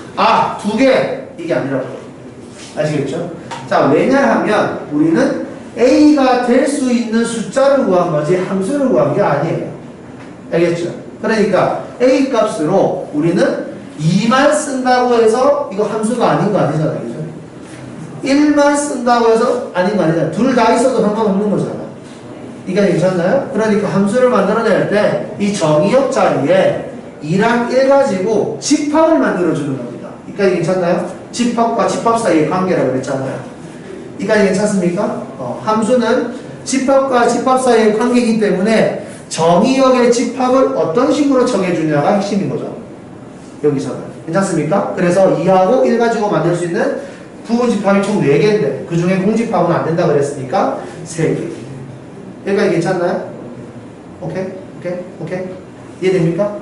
두 개! 이게 아니라고. 아시겠죠? 자, 왜냐하면 우리는 a가 될 수 있는 숫자를 구한 거지 함수를 구한 게 아니에요. 알겠죠? 그러니까 a 값으로 우리는 2만 쓴다고 해서 이거 함수가 아닌 거 아니잖아요. 그죠? 1만 쓴다고 해서 아닌 거 아니잖아요. 둘 다 있어도 상관없는 거잖아. 이게 괜찮나요? 그러니까 함수를 만들어낼 때 이 정의역 자리에 2랑 1 가지고 집합을 만들어주는 겁니다. 이까지 괜찮나요? 집합과 집합 사이의 관계라고 그랬잖아요. 이까지 괜찮습니까? 함수는 집합과 집합 사이의 관계이기 때문에 정의역의 집합을 어떤 식으로 정해주냐가 핵심인 거죠. 여기서는. 괜찮습니까? 그래서 2하고 1 가지고 만들 수 있는 부분 집합이 총 4개인데 그 중에 공집합은 안 된다 그랬으니까 3개. 여기까지 괜찮나요? 오케이? 이해됩니까?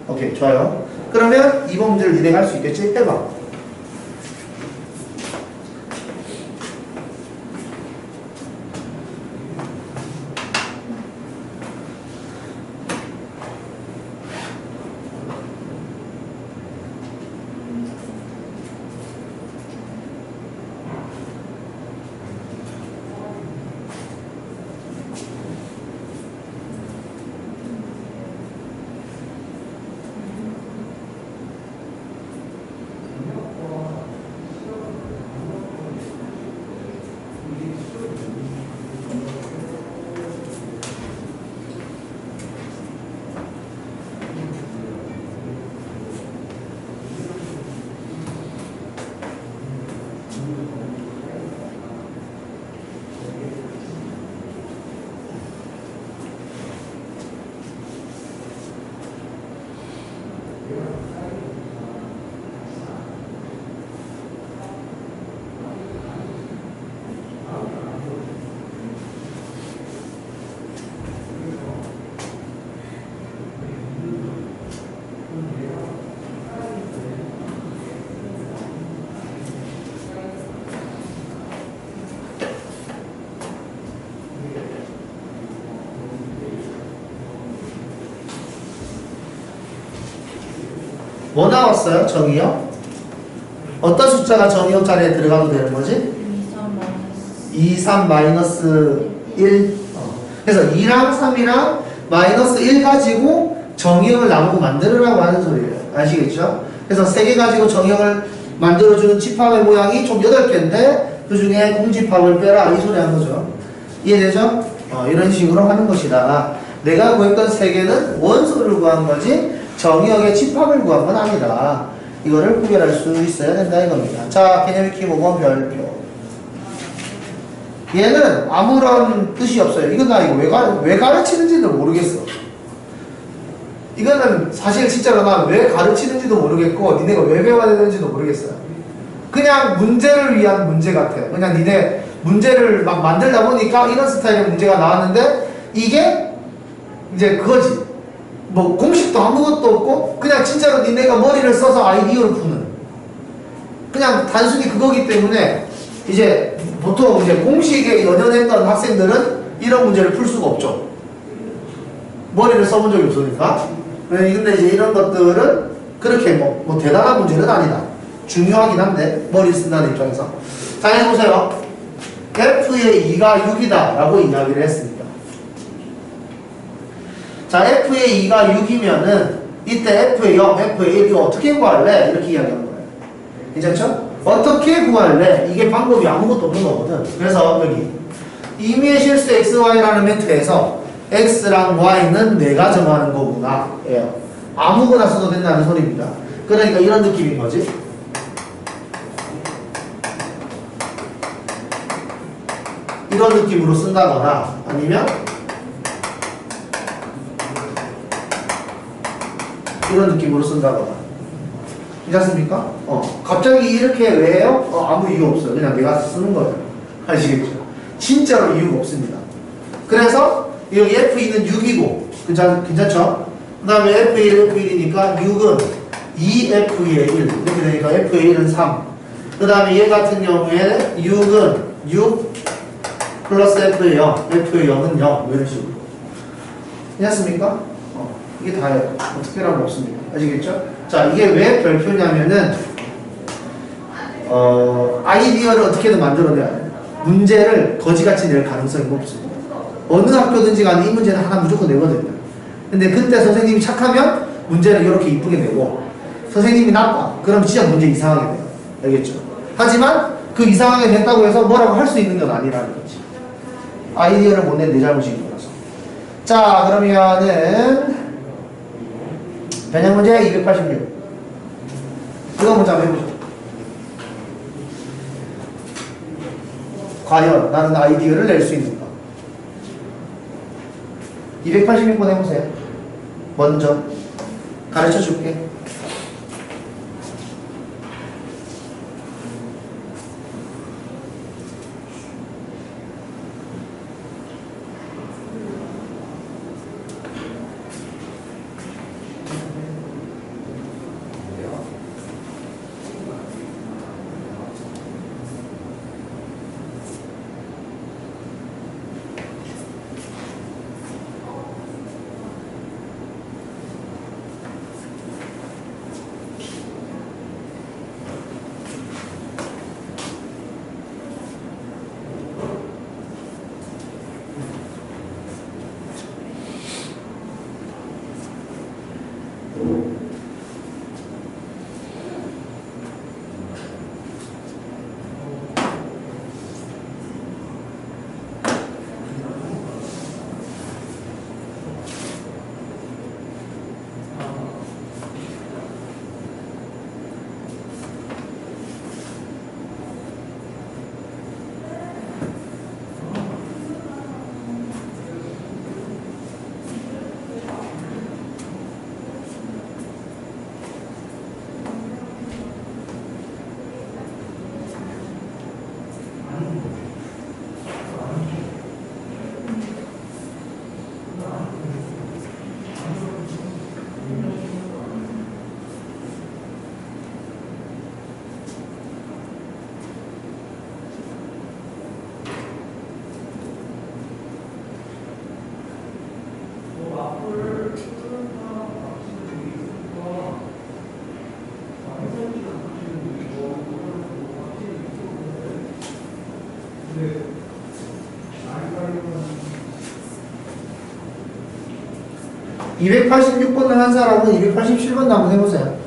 오케이, 좋아요. 그러면 이번 문제를 진행할 수 있겠지? 해봐. 뭐 나왔어요? 정의역? 어떤 숫자가 정의역 자리에 들어가도 되는 거지? 2, 3, 마이너스 1. 그래서 2랑 3이랑 마이너스 1 가지고 정의역을 나누고 만들으라고 하는 소리예요. 아시겠죠? 그래서 3개 가지고 정의역을 만들어주는 집합의 모양이 총 8개인데 그 중에 공집합을 빼라 이 소리 하는 거죠. 이해되죠? 이런 식으로 하는 것이다. 내가 구했던 3개는 원소를 구한 거지 정의역의 집합을 구한 건 아니다. 이거를 구별할 수 있어야 된다 이겁니다. 자, 개념익히 5번 별표. 얘는 아무런 뜻이 없어요. 이건 나 이거 왜 가르치는지도 모르겠어. 이거는 사실 진짜로 난 왜 가르치는지도 모르겠고 니네가 왜 배워야 되는지도 모르겠어요. 그냥 문제를 위한 문제 같아요. 그냥 니네 문제를 막 만들다 보니까 이런 스타일의 문제가 나왔는데 이게 이제 그거지. 뭐 공식도 아무것도 없고 그냥 진짜로 니네가 머리를 써서 아이디어를 푸는 그냥 단순히 그거기 때문에 이제 보통 이제 공식에 연연했던 학생들은 이런 문제를 풀 수가 없죠. 머리를 써본 적이 없으니까. 근데 이제 이런 것들은 그렇게 뭐 대단한 문제는 아니다. 중요하긴 한데 머리 쓴다는 입장에서. 자, 해보세요. F의 2가 6이다 라고 이야기를 했습니다. 자, F의 2가 6이면은 이때 F의 0, F의 1 이거 어떻게 구할래? 이렇게 이야기하는 거예요. 괜찮죠? 어떻게 구할래? 이게 방법이 아무것도 없는 거거든. 그래서 여기 임의의 실수 XY라는 멘트에서 X랑 Y는 내가 정하는 거구나. 예요. 아무거나 써도 된다는 소리입니다. 그러니까 이런 느낌인 거지. 이런 느낌으로 쓴다거나 아니면 이런 느낌으로 쓴다거나. 괜찮습니까? 갑자기 이렇게 왜 해요? 아무 이유 없어요. 그냥 내가 쓰는 거예요. 아시겠죠? 진짜로 이유가 없습니다. 그래서 여기 F2는 6이고 괜찮죠? 그 다음에 F1, F1이니까 6은 2F의 1 이렇게 되니까 F의 1은 3. 그 다음에 얘 같은 경우에 6은 6 플러스 F의 0, F의 0은 0 이런 식으로. 이해했습니까? 이게 다예요. 어떻게 하라고 없습니다. 아시겠죠? 자, 이게 왜 별표냐면은 아이디어를 어떻게든 만들어내야 돼요. 문제를 거지같이 낼 가능성이 없습니다. 어느 학교든지 간에 이 문제는 하나 무조건 내거든요. 근데 그때 선생님이 착하면 문제를 이렇게 이쁘게 내고 선생님이 나빠. 그럼 진짜 문제 이상하게 돼요. 알겠죠? 하지만 그 이상하게 됐다고 해서 뭐라고 할 수 있는 건 아니라는 거지. 아이디어를 못 낸 내 잘못인 거라서. 자, 그러면은 변형 문제 286. 이거 먼저 한번 해보죠. 과연 나는 아이디어를 낼 수 있는가? 286번 해보세요. 먼저 가르쳐 줄게. 네. 286번 한 사람은 287번 한번 해보세요.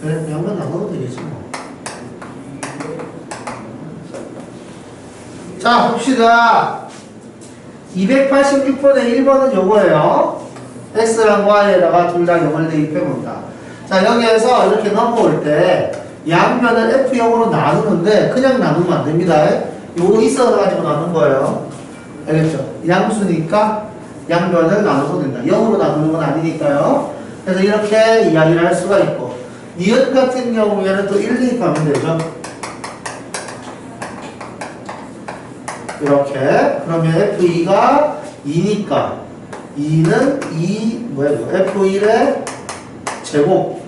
그래, 양면 나눠도 되겠지 뭐. 자, 봅시다. 286번의 1번은 요거예요. x랑 y에다가 둘 다 0을 대입해본다. 자, 여기에서 이렇게 넘어올 때 양면을 F0으로 나누는데 그냥 나누면 안 됩니다. 요거 있어가지고 나눈 거예요. 알겠죠? 양수니까 양면을 나눠도 된다. 0으로 나누는 건 아니니까요. 그래서 이렇게 이야기를 할 수가 있고, 니은 같은 경우에는 또 1 대입하면 되죠. 이렇게. 그러면 F2가 2니까 2는 2 뭐야 이거 F1의 제곱.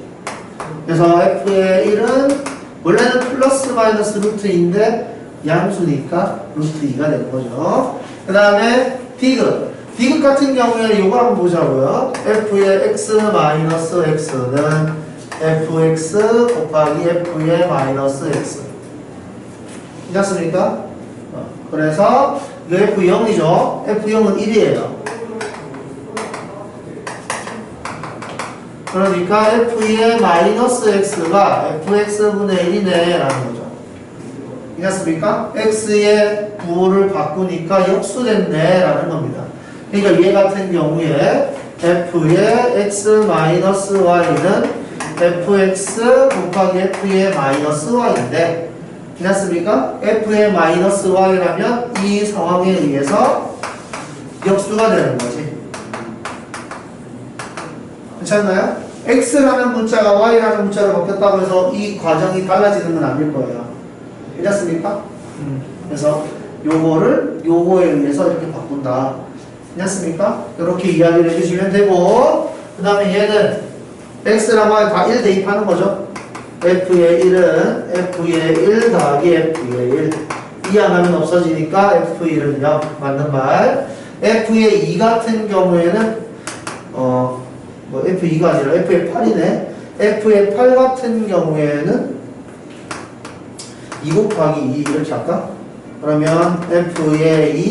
그래서 F의 1은 원래는 플러스 마이너스 루트 2인데 양수니까 루트 2가 되는 거죠. 그 다음에 디귿. 디귿 같은 경우에는 이거 한번 보자고요. F의 x 마이너스 x는 fx 곱하기 f의 마이너스 x. 괜찮습니까? 그래서 이거 F0이죠. F0은 1이에요. 그러니까 F의 마이너스 X가 Fx분의 1이네 라는 거죠. 괜찮습니까? X의 부호를 바꾸니까 역수됐네 라는 겁니다. 그러니까 얘 같은 경우에 F의 X 마이너스 Y는 Fx 곱하기 F의 마이너스 Y인데, 괜찮습니까? F의 마이너스 Y라면 이 상황에 의해서 역수가 되는 거지. 괜찮나요? X라는 문자가 Y라는 문자로 바뀌었다고 해서 이 과정이 달라지는 건 아닐 거예요. 괜찮습니까? 그래서 요거를 요거에 의해서 이렇게 바꾼다. 괜찮습니까? 이렇게 이야기를 해주시면 되고, 그 다음에 얘는 X랑 Y 다 1 대입하는 거죠. F의 1은 F의 1 더하기 F의 1. 2 안 하면 없어지니까 F1은 0. 맞는 말. F의 2 같은 경우에는 F2가 아니라 F의 8이네. F의 8 같은 경우에는 2 곱하기 2 이렇게 할까? 그러면 F의 2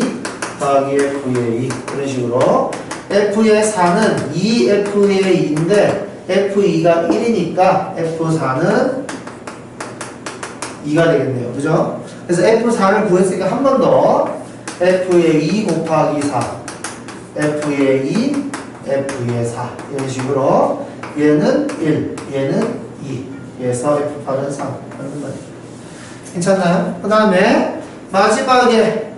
더하기 F의 2 이런 식으로. F의 4는 2F의 2인데 F2가 1이니까 F4는 2가 되겠네요. 그죠? 그래서 F4를 구했으니까 한 번 더 F의 2 곱하기 4 F의 2 F의 4 이런 식으로 얘는 1 얘는 2 그래서 F8은 3 하는 거예요. 괜찮나요? 그 다음에 마지막에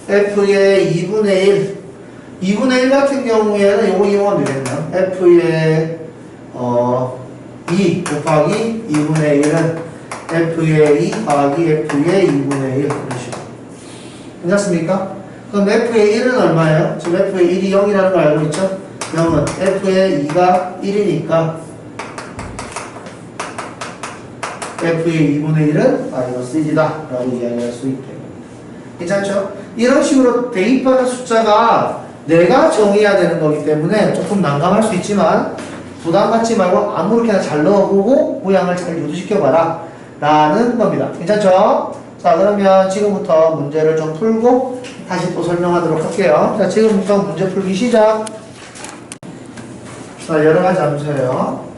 F의 2분의 1 2분의 1 같은 경우에는 요거 이용하면 되겠네요. F의 2 곱하기 2분의 1은 F의 2 더하기 F의 2분의 1 이런 식으로. 괜찮습니까? 그럼 F의 1은 얼마예요? 지금 F의 1이 0이라는 걸 알고 있죠? 0은 F의 2가 1이니까 F의 2분의 1은 마이너스 1이다 라고 이야기할 수 있대요. 괜찮죠? 이런 식으로 대입하는 숫자가 내가 정해야 되는 거기 때문에 조금 난감할 수 있지만 부담 갖지 말고 아무렇게나 잘 넣어보고 모양을 잘 유도시켜봐라 라는 겁니다. 괜찮죠? 자, 그러면 지금부터 문제를 좀 풀고 다시 또 설명하도록 할게요. 자, 지금부터 문제 풀기 시작. 자, 여러 가지 함수예요.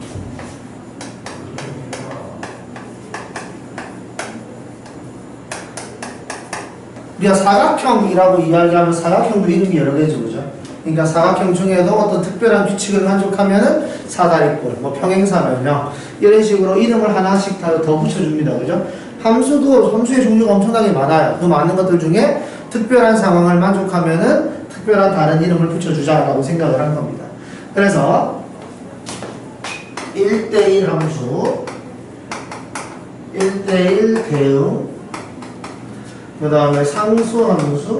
우리가 사각형이라고 이야기하면 사각형도 이름이 여러 개죠, 그죠? 그러니까 사각형 중에도 어떤 특별한 규칙을 만족하면은 사다리꼴, 뭐 평행사면요, 이런 식으로 이름을 하나씩 더 붙여줍니다, 그죠? 함수의 종류가 엄청나게 많아요. 그 많은 것들 중에 특별한 상황을 만족하면은 특별한 다른 이름을 붙여주자라고 생각을 한 겁니다. 그래서 1대1 함수, 1대1 대응, 그 다음에 상수함수,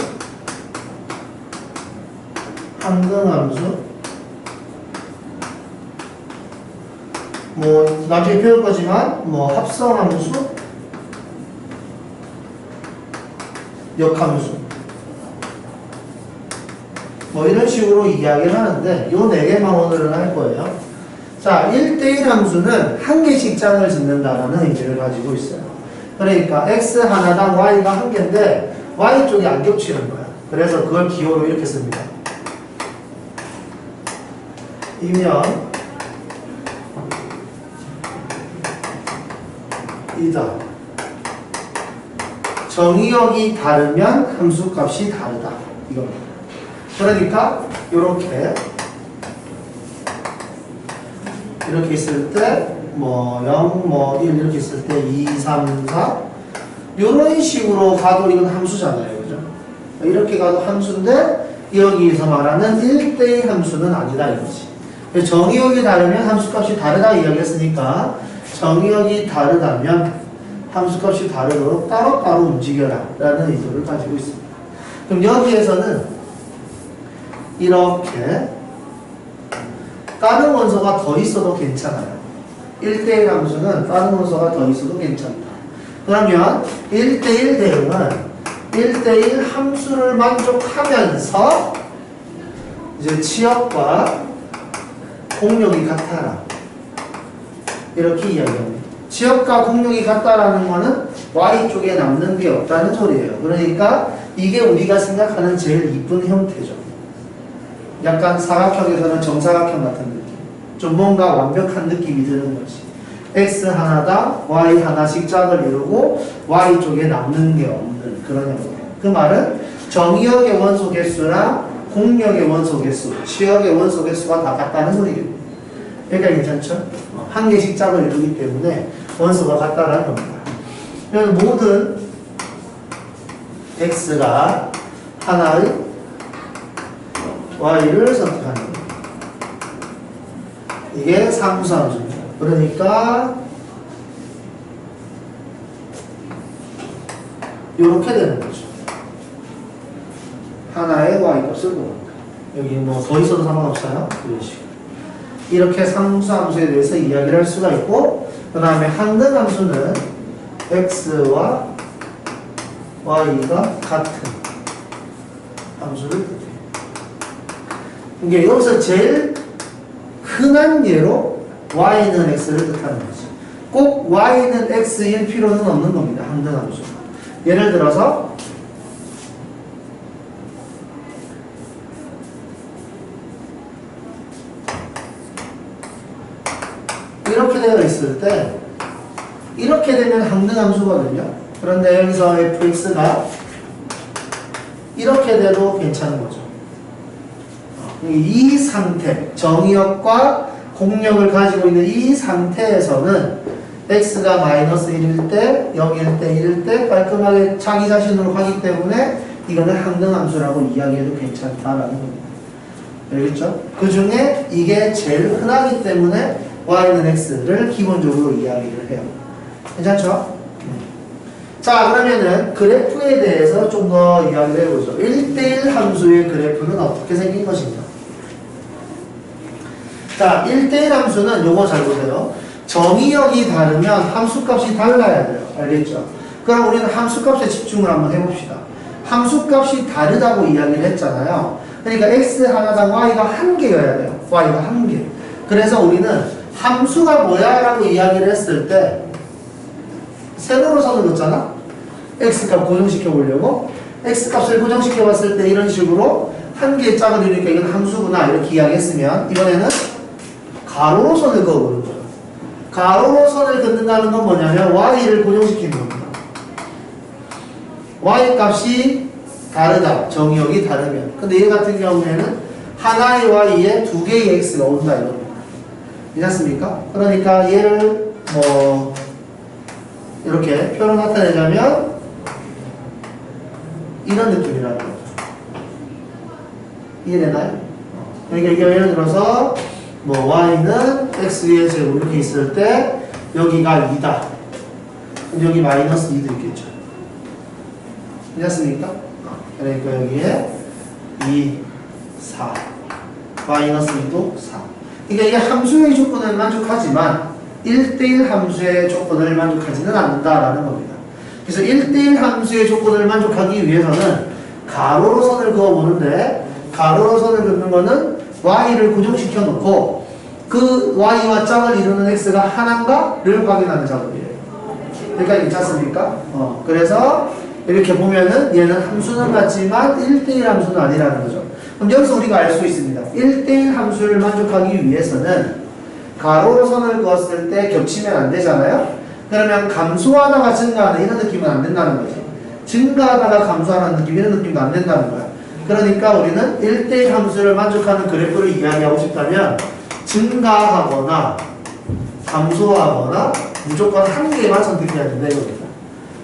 항등함수, 뭐 나중에 배울 거지만 뭐 합성함수, 역함수, 뭐 이런 식으로 이야기를 하는데 요 4개만 오늘은 할 거예요. 자, 1대1 함수는 한 개씩 짝을 짓는다라는 의미를 가지고 있어요. 그러니까 x 하나당 y가 한 개인데 y 쪽이 안 겹치는 거야. 그래서 그걸 기호로 이렇게 씁니다. 이면 이다. 정의역이 다르면 함수값이 다르다. 이겁니다. 그러니까 이렇게 있을 때 뭐 0, 뭐 1 이렇게 있을 때 2, 3, 4 이런 식으로 가도 이건 함수잖아요. 그죠? 이렇게 가도 함수인데 여기서 말하는 1대1 함수는 아니다 이거지. 정의역이 다르면 함수값이 다르다 이야기했으니까 정의역이 다르다면 함수값이 다르도록 따로따로 움직여라 라는 의도를 가지고 있습니다. 그럼 여기에서는 이렇게 다른 원소가 더 있어도 괜찮아요. 1대1 함수는 다른 원소가 더 있어도 괜찮다. 그러면 1대1 대응은 1대1 함수를 만족하면서 이제 치역과 공력이 같아라. 이렇게 이야기합니다. 치역과 공력이 같다라는 거는 Y쪽에 남는 게 없다는 소리예요. 그러니까 이게 우리가 생각하는 제일 이쁜 형태죠. 약간 사각형에서는 정사각형 같은 느낌. 좀 뭔가 완벽한 느낌이 드는 거지. X 하나당 Y 하나씩 짝을 이루고 Y쪽에 남는 게 없는 그런 형태. 그 말은 정의역의 원소 개수랑 공력의 원소 개수, 치역의 원소 개수가 다 같다는 소리겠네요. 그러니까 괜찮죠? 한 개씩 짝을 이루기 때문에 원소가 같다라는 겁니다. 그래서 모든 X가 하나의 Y를 선택하는 겁니다. 이게 상수함수입니다. 그러니까 이렇게 되는 거죠. 하나의 Y값을 구합니다. 여기 뭐 더 있어도 상관없어요. 이런 식으로. 이렇게 상수함수에 대해서 이야기를 할 수가 있고, 그 다음에 항등함수는 X와 Y가 같은 함수를 뜻해요. 이게 여기서 제일 흔한 예로 Y는 X를 뜻하는 거죠. 꼭 Y는 X일 필요는 없는 겁니다. 항등함수. 예를 들어서 이렇게 되어 있을 때 이렇게 되면 항등함수거든요. 그런데 여기서 fx가 이렇게 돼도 괜찮은 거죠. 이 상태, 정의역과 공력을 가지고 있는 이 상태에서는 x가 마이너스 1일 때, 0일 때, 1일 때 깔끔하게 자기 자신으로 하기 때문에 이거는 항등함수라고 이야기해도 괜찮다라는 겁니다. 알겠죠? 그 중에 이게 제일 흔하기 때문에 y는 x를 기본적으로 이야기를 해요. 괜찮죠? 자, 그러면은 그래프에 대해서 좀 더 이야기를 해보죠. 1대1 함수의 그래프는 어떻게 생긴 것인가? 자, 1대1 함수는 요거 잘 보세요. 정의역이 다르면 함수값이 달라야 돼요. 알겠죠? 그럼 우리는 함수값에 집중을 한번 해봅시다. 함수값이 다르다고 이야기를 했잖아요. 그러니까 x 하나당 y가 한 개여야 돼요. y가 한 개. 그래서 우리는 함수가 뭐야? 라고 이야기를 했을 때 세로로 선을 긋잖아? x값 고정시켜 보려고 x값을 고정시켜 봤을 때 이런 식으로 한 개의 짝을 이루니까 이건 함수구나 이렇게 이야기했으면 이번에는 가로로 선을 그어보는 거예요. 가로로 선을 긋는다는 건 뭐냐면 y를 고정시키는 겁니다. y 값이 다르다. 정의역이 다르면. 근데 얘 같은 경우에는 하나의 y에 두 개의 x가 온다 이겁니다. 괜찮습니까? 그러니까 얘를 뭐 이렇게 표로 나타내자면 이런 느낌이라는 거죠. 이해되나요? 그러니까 이게 예를 들어서 뭐 y는 x의 제곱 이렇게 있을 때 여기가 2다. 여기 마이너스 2도 있겠죠. 괜찮습니까? 그러니까 여기에 2, 4 마이너스 2도 4. 그러니까 이게 함수의 조건을 만족하지만 1대1 함수의 조건을 만족하지는 않는다라는 겁니다. 그래서 1대1 함수의 조건을 만족하기 위해서는 가로로 선을 그어보는데 가로로 선을 긋는 거는 y를 고정시켜 놓고 그 y와 짝을 이루는 x가 하나인가를 확인하는 작업이에요. 그러니까 괜찮습니까? 그래서 이렇게 보면은 얘는 함수는 같지만 1대1 함수는 아니라는 거죠. 그럼 여기서 우리가 알 수 있습니다. 1대1 함수를 만족하기 위해서는 가로로 선을 그었을 때 겹치면 안 되잖아요. 그러면 감소하다가 증가하는 이런 느낌은 안 된다는 거지. 증가하다가 감소하는 느낌 이런 느낌도 안 된다는 거야. 그러니까 우리는 1대1 함수를 만족하는 그래프를 이야기하고 싶다면 증가하거나 감소하거나 무조건 한 개만 선택해야 된다 이겁니다.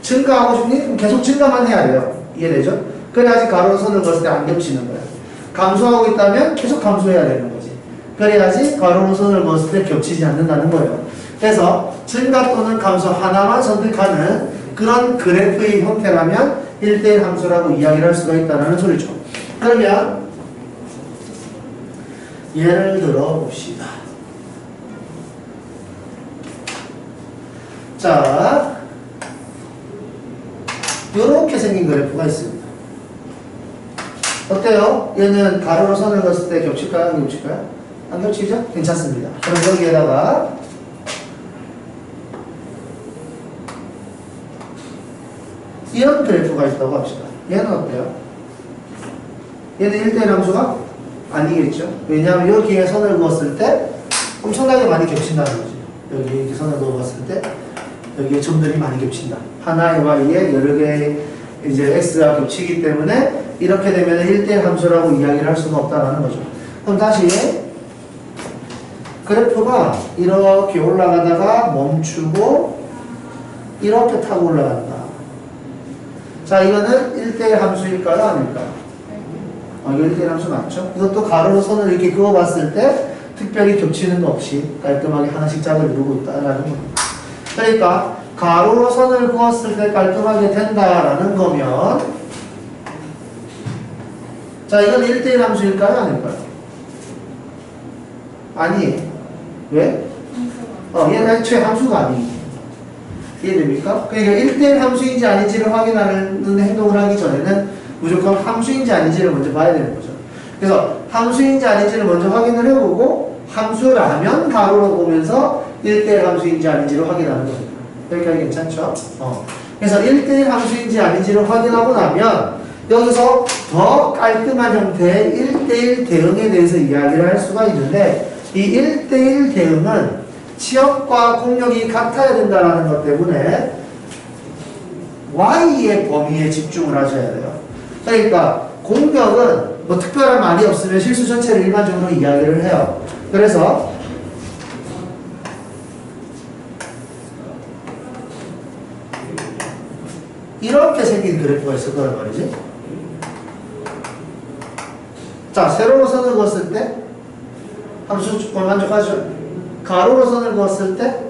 증가하고 싶니? 그럼 계속 증가만 해야 돼요. 이해되죠? 그래야지 가로 선을 그었을 때 안 겹치는 거야. 감소하고 있다면 계속 감소해야 되는 거지. 그래야지 가로 선을 그었을 때 겹치지 않는다는 거예요. 그래서 증가 또는 감소 하나만 선택하는 그런 그래프의 형태라면 1대1 함수라고 이야기를 할 수가 있다는 소리죠. 그러면 예를 들어 봅시다. 자, 이렇게 생긴 그래프가 있습니다. 어때요? 얘는 가로로 선을 그었을 때 겹칠까요? 안 겹칠까요? 안 겹치죠? 괜찮습니다. 그럼 여기에다가 이런 그래프가 있다고 합시다. 얘는 어때요? 얘는 1대1 함수가 아니겠죠? 왜냐하면 여기에 선을 그었을 때 엄청나게 많이 겹친다는 거죠. 여기에 이렇게 선을 그었을 때 여기에 점들이 많이 겹친다. 하나의 y에 여러 개의 이제 x가 겹치기 때문에 이렇게 되면 1대1 함수라고 이야기를 할 수가 없다는 거죠. 그럼 다시 그래프가 이렇게 올라가다가 멈추고 이렇게 타고 올라간다. 자, 이거는 1대1 함수일까요? 아닐까요? 이거 1대1 함수 맞죠? 이것도 가로로 선을 이렇게 그어봤을 때 특별히 겹치는 거 없이 깔끔하게 하나씩 짝을 이루고 있다라는 겁니다. 그러니까 가로로 선을 그었을 때 깔끔하게 된다라는 거면 자, 이건 1대1 함수일까요? 아닐까요? 아니. 왜? 얘는 애초에 함수가 아니에요. 이해됩니까? 그러니까 1대1 함수인지 아닌지를 확인하는 행동을 하기 전에는 무조건 함수인지 아닌지를 먼저 봐야 되는 거죠. 그래서 함수인지 아닌지를 먼저 확인을 해보고 함수라면 가로로 보면서 1대1 함수인지 아닌지를 확인하는 겁니다. 여기까지 괜찮죠? 그래서 1대1 함수인지 아닌지를 확인하고 나면 여기서 더 깔끔한 형태의 1대1 대응에 대해서 이야기를 할 수가 있는데 이 1대1 대응은 치역과 공력이 같아야 된다는 것 때문에 y의 범위에 집중을 하셔야 돼요. 그러니까 공력은 뭐 특별한 말이 없으면 실수 전체를 일반적으로 이야기를 해요. 그래서 이렇게 생긴 그래프가 있을 거란 말이지. 자, 세로로 선을 그었을 때 함수 조건 만족하죠. 가로로 선을 그었을 때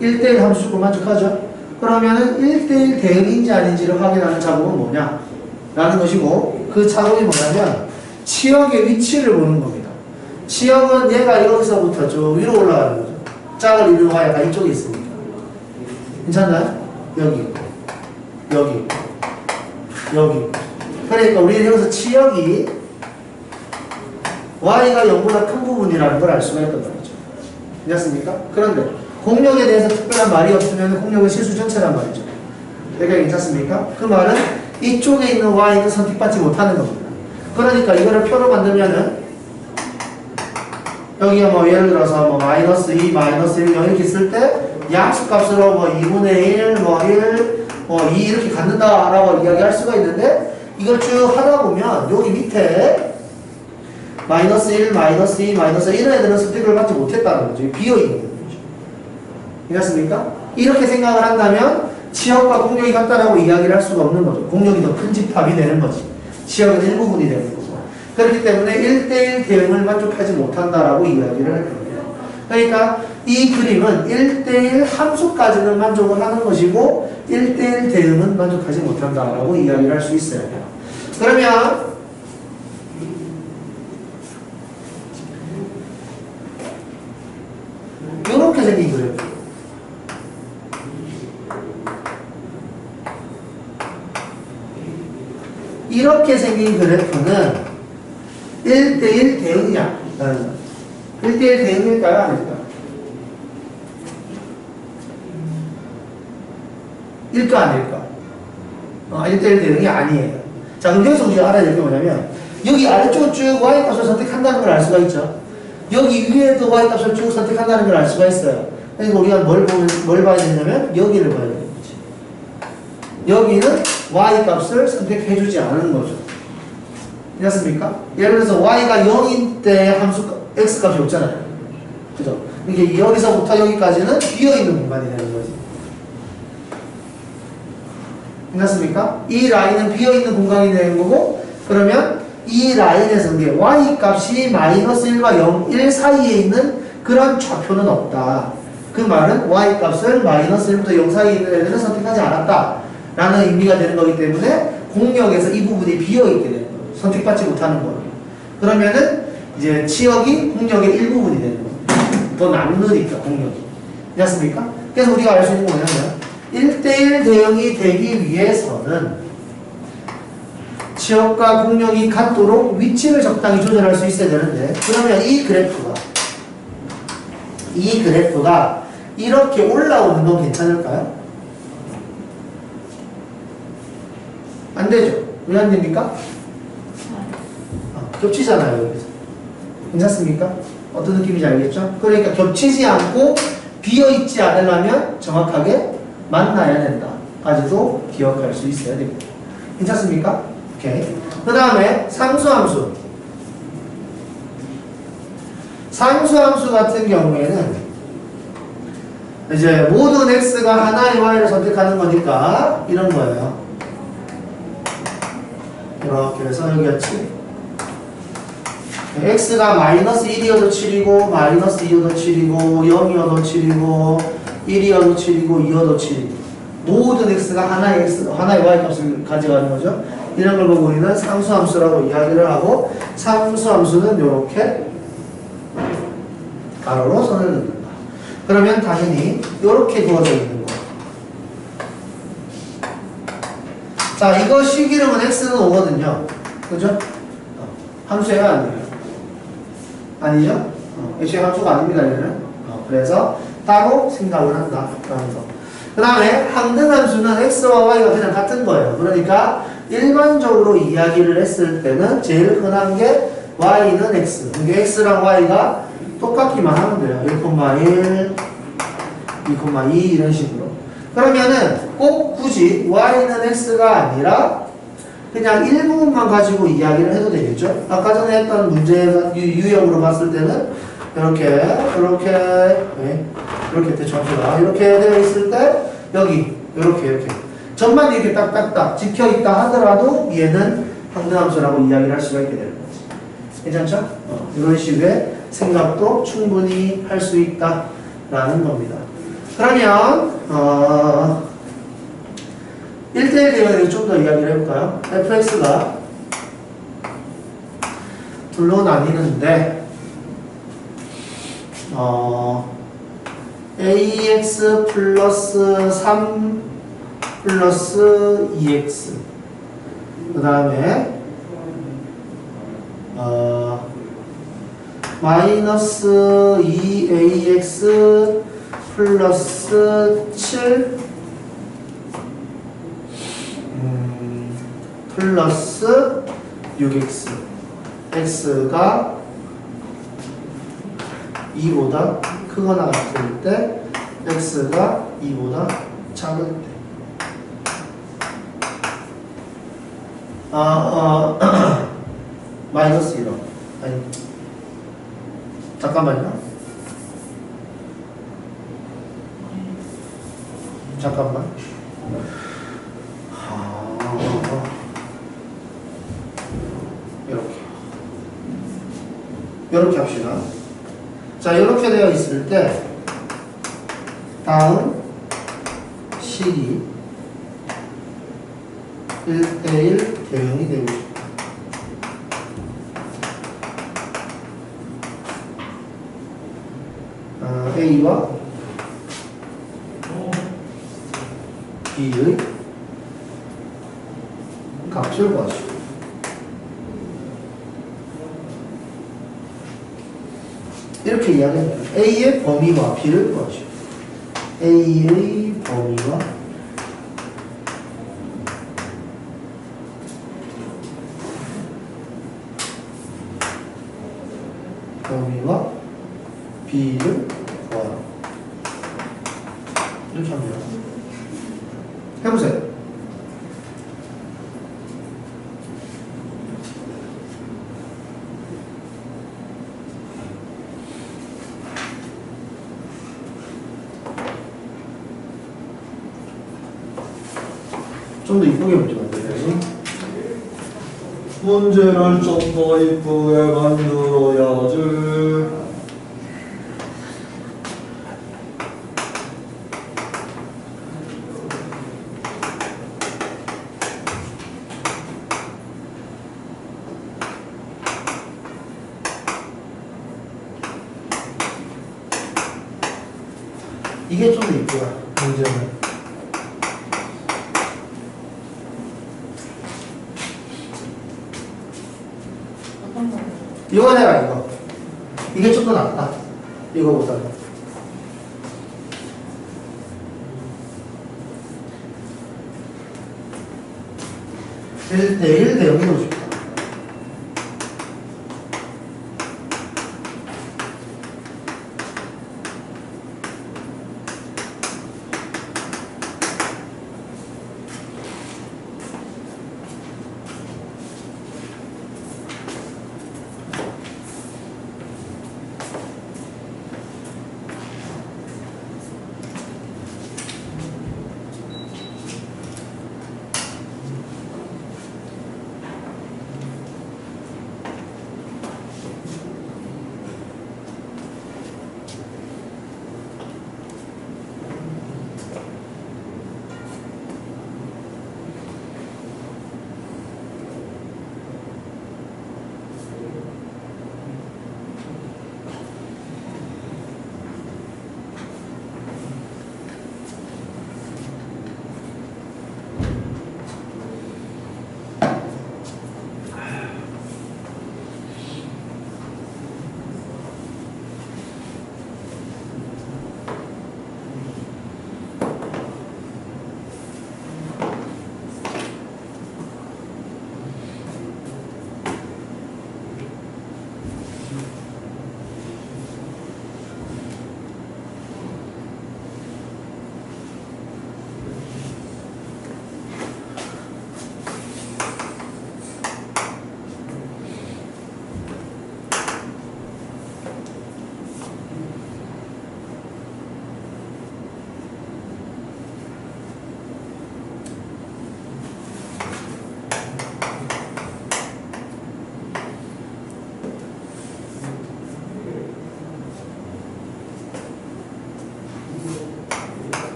1대1 함수 조건 만족하죠. 그러면은 1대1 대응인지 아닌지를 확인하는 작업은 뭐냐? 라는 것이고 그 작업이 뭐냐면 치역의 위치를 보는 겁니다. 치역은 얘가 여기서부터 쭉 위로 올라가는 거죠. 짝을 이루는 화야가 이쪽에 있습니다. 괜찮나요? 여기 여기 여기. 그러니까 우리는 여기서 치역이 y가 0보다 큰 부분이라는 걸 알 수가 있단 말이죠. 괜찮습니까? 그런데 공력에 대해서 특별한 말이 없으면 공력은 실수 전체란 말이죠. 여기가 괜찮습니까? 그 말은 이쪽에 있는 y는 선택받지 못하는 겁니다. 그러니까 이거를 표로 만들면은 여기가 뭐 예를 들어서 뭐 마이너스 2, 마이너스 1 이렇게 있을 때 약수값으로 뭐 2분의 1, 뭐 1, 뭐 2 이렇게 갖는다라고 이야기할 수가 있는데 이걸 쭉 하다 보면 여기 밑에 마이너스 1, 마이너스 2, 마이너스 1 이런 애들은 선택을 받지 못했다는 거죠. 비어있는 거죠. 이해했습니까? 이렇게 생각을 한다면 치역과 공력이 같다라고 이야기를 할 수가 없는 거죠. 공력이 더 큰 집합이 되는 거지. 치역은 일부분이 되는 거고. 그렇기 때문에 1대1 대응을 만족하지 못한다라고 이야기를 할 겁니다. 그러니까 이 그림은 1대1 함수까지는 만족을 하는 것이고 1대1 대응은 만족하지 못한다라고 이야기를 할 수 있어요. 그러면 이렇게 생긴 그래프. 이렇게 생긴 그래프는 1대1 대응이야. 1대1 대응일까요? 아닐까요? 일까 아닐까? 1대1 대응이 아니에요. 자, 그럼 여기서 우리가 알아야 될 게 뭐냐면 여기 아래쪽을 쭉 y값을 선택한다는 걸 알 수가 있죠. 여기 위에도 y값을 쭉 선택한다는 걸 알 수가 있어요. 그러니까 우리가 뭘 봐야 되냐면 여기를 봐야 되는 거지. 여기는 y 값을 선택해주지 않은 거죠. 이해했습니까? 예를 들어서 y가 0인 때 함수 x 값이 없잖아요. 그죠? 이게 여기서부터 여기까지는 비어있는 공간이 되는 거지. 이해했습니까? 이 라인은 비어있는 공간이 되는 거고, 그러면 이 라인에서 이게 y 값이 마이너스 1과 0, 1 사이에 있는 그런 좌표는 없다. 그 말은 y 값을 마이너스 1부터 0 사이에 있는 애들은 선택하지 않았다 라는 의미가 되는 거기 때문에 공역에서 이 부분이 비어있게 되는 거예요. 선택받지 못하는 거예요. 그러면은 이제 치역이 공역의 일부분이 되는 거예요. 더 남으니까 공역이. 이해했습니까? 그래서 우리가 알 수 있는 건 뭐냐면 1대1 대응이 되기 위해서는 치역과 공역이 같도록 위치를 적당히 조절할 수 있어야 되는데, 그러면 이 그래프가 이렇게 올라오는 건 괜찮을까요? 안 되죠. 왜 안 됩니까? 겹치잖아요, 여기서. 괜찮습니까? 어떤 느낌인지 알겠죠? 그러니까 겹치지 않고 비어있지 않으려면 정확하게 만나야 된다 까지도 기억할 수 있어야 됩니다. 괜찮습니까? 오케이. 그 다음에 상수함수. 상수함수 같은 경우에는 이제 모든 x가 하나의 y를 선택하는 거니까 이런 거예요. 이렇게 해서 여기였지. x가 마이너스 1이어도 7이고 마이너스 2여도 7이고 0이어도 7이고 1이어도 7이고 2여도 7이고 모든 x가 하나의 y 값을 가져가는 거죠. 이런 걸 보고 우리는 상수함수라고 이야기를 하고, 상수함수는 이렇게 가로로 선을 긋는다. 그러면 당연히 이렇게 그어져 있는 거. 자, 이것이 기름은 x는 5거든요. 그죠? 함수예요, 아니에요? 아니죠? x의 함수가 아닙니다, 얘는. 그래서 따로 생각을 한다. 라면서. 그 다음에 항등함수는 x와 y가 그냥 같은 거예요. 그러니까 일반적으로 이야기를 했을 때는 제일 흔한 게 y는 x. 이게 x랑 y가 똑같기만 하면 돼요. 1,1, 2,2 이런 식으로. 그러면은 꼭 굳이 y는 x가 아니라 그냥 일부분만 가지고 이야기를 해도 되겠죠? 아까 전에 했던 문제에서 유형으로 봤을 때는 이렇게 대청소가 이렇게 되어 있을 때 여기 이렇게 전만 이렇게 딱딱딱 찍혀 있다 하더라도 얘는 항등함수라고 이야기를 할 수가 있게 되는 거지. 괜찮죠? 이런 식의 생각도 충분히 할 수 있다라는 겁니다. 그러면 1대1 대응을 좀 더 이야기를 해볼까요? fx가 둘로 나뉘는데 ax 플러스 3 플러스 2x 그 다음에 마이너스 2ax 플러스 7 플러스 6x x가 2보다 크거나 같을 때 x가 2보다 작을 때 마이너스 1호 아니 잠깐만요 잠깐만 이렇게 합시다. 자, 이렇게 되어 있을 때 다음 식이 1대1 대응이 되고 있다. A와 B의 값을 구하시오. 이렇게 이야기합니다. A의 범위와 B를 구하시오. A의 범위와 B를 구하라. 좀 더 이쁘게 문제 만들어야지. 문제를 좀 더 이쁘게 만들어야지. 이게 좀 더 이쁘다, 문제는. 어떤 거? 이거 해라, 이거. 이게 좀 더 낫다. 이거보다는. 일 대 1 대 0이고 싶다.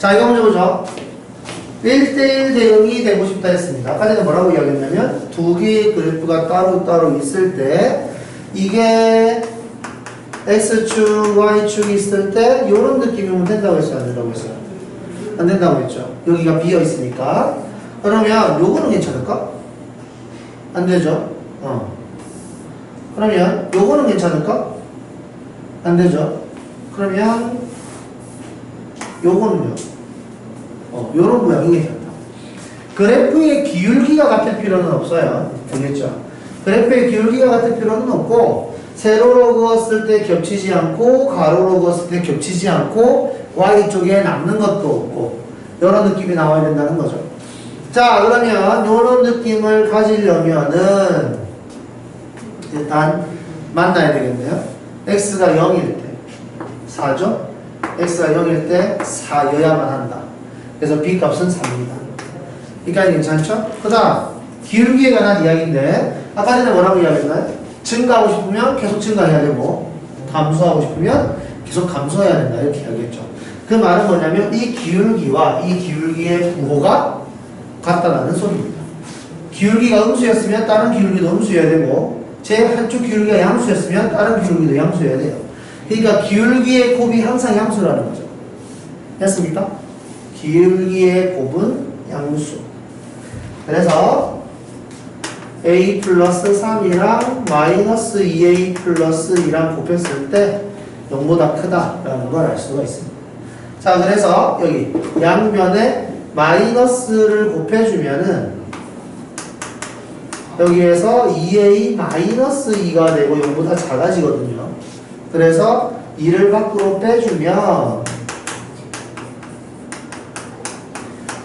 자, 이거 먼저 보죠. 1대1 대응이 되고 싶다 했습니다. 아까 전에 뭐라고 이야기했냐면 두 개의 그래프가 따로따로 있을 때 이게 X축, Y축이 있을 때 이런 느낌이면 된다고 했어요? 안 된다고 했어요? 안 된다고 했죠. 여기가 비어 있으니까. 그러면 요거는 괜찮을까? 안 되죠? 그러면 요거는 괜찮을까? 안 되죠? 그러면 요거는요? 요런 모양이 괜찮다. 그래프의 기울기가 같을 필요는 없어요. 되겠죠? 그래프의 기울기가 같을 필요는 없고 세로로 그었을 때 겹치지 않고 가로로 그었을 때 겹치지 않고 Y쪽에 남는 것도 없고 이런 느낌이 나와야 된다는 거죠. 자, 그러면 이런 느낌을 가지려면은 일단 만나야 되겠네요. X가 0일 때 4죠? X가 0일 때 4여야만 한다. 그래서 B값은 3입니다. 여기까지 괜찮죠? 그 다음 기울기에 관한 이야기인데 아까 전에 뭐라고 이야기했나요? 증가하고 싶으면 계속 증가해야 되고 감소하고 싶으면 계속 감소해야 된다 이렇게 이야기했죠. 그 말은 뭐냐면 이 기울기와 이 기울기의 부호가 같다라는 소리입니다. 기울기가 음수였으면 다른 기울기도 음수여야 되고 제 한쪽 기울기가 양수였으면 다른 기울기도 양수여야 돼요. 그러니까 기울기의 곱이 항상 양수라는 거죠. 됐습니까? 기울기의 곱은 양수. 그래서 a 플러스 3이랑 마이너스 2a 플러스 2랑 곱했을 때 0보다 크다라는 걸 알 수가 있습니다. 자, 그래서 여기 양변에 마이너스를 곱해주면은 여기에서 2a 마이너스 2가 되고 0보다 작아지거든요. 그래서 2를 밖으로 빼주면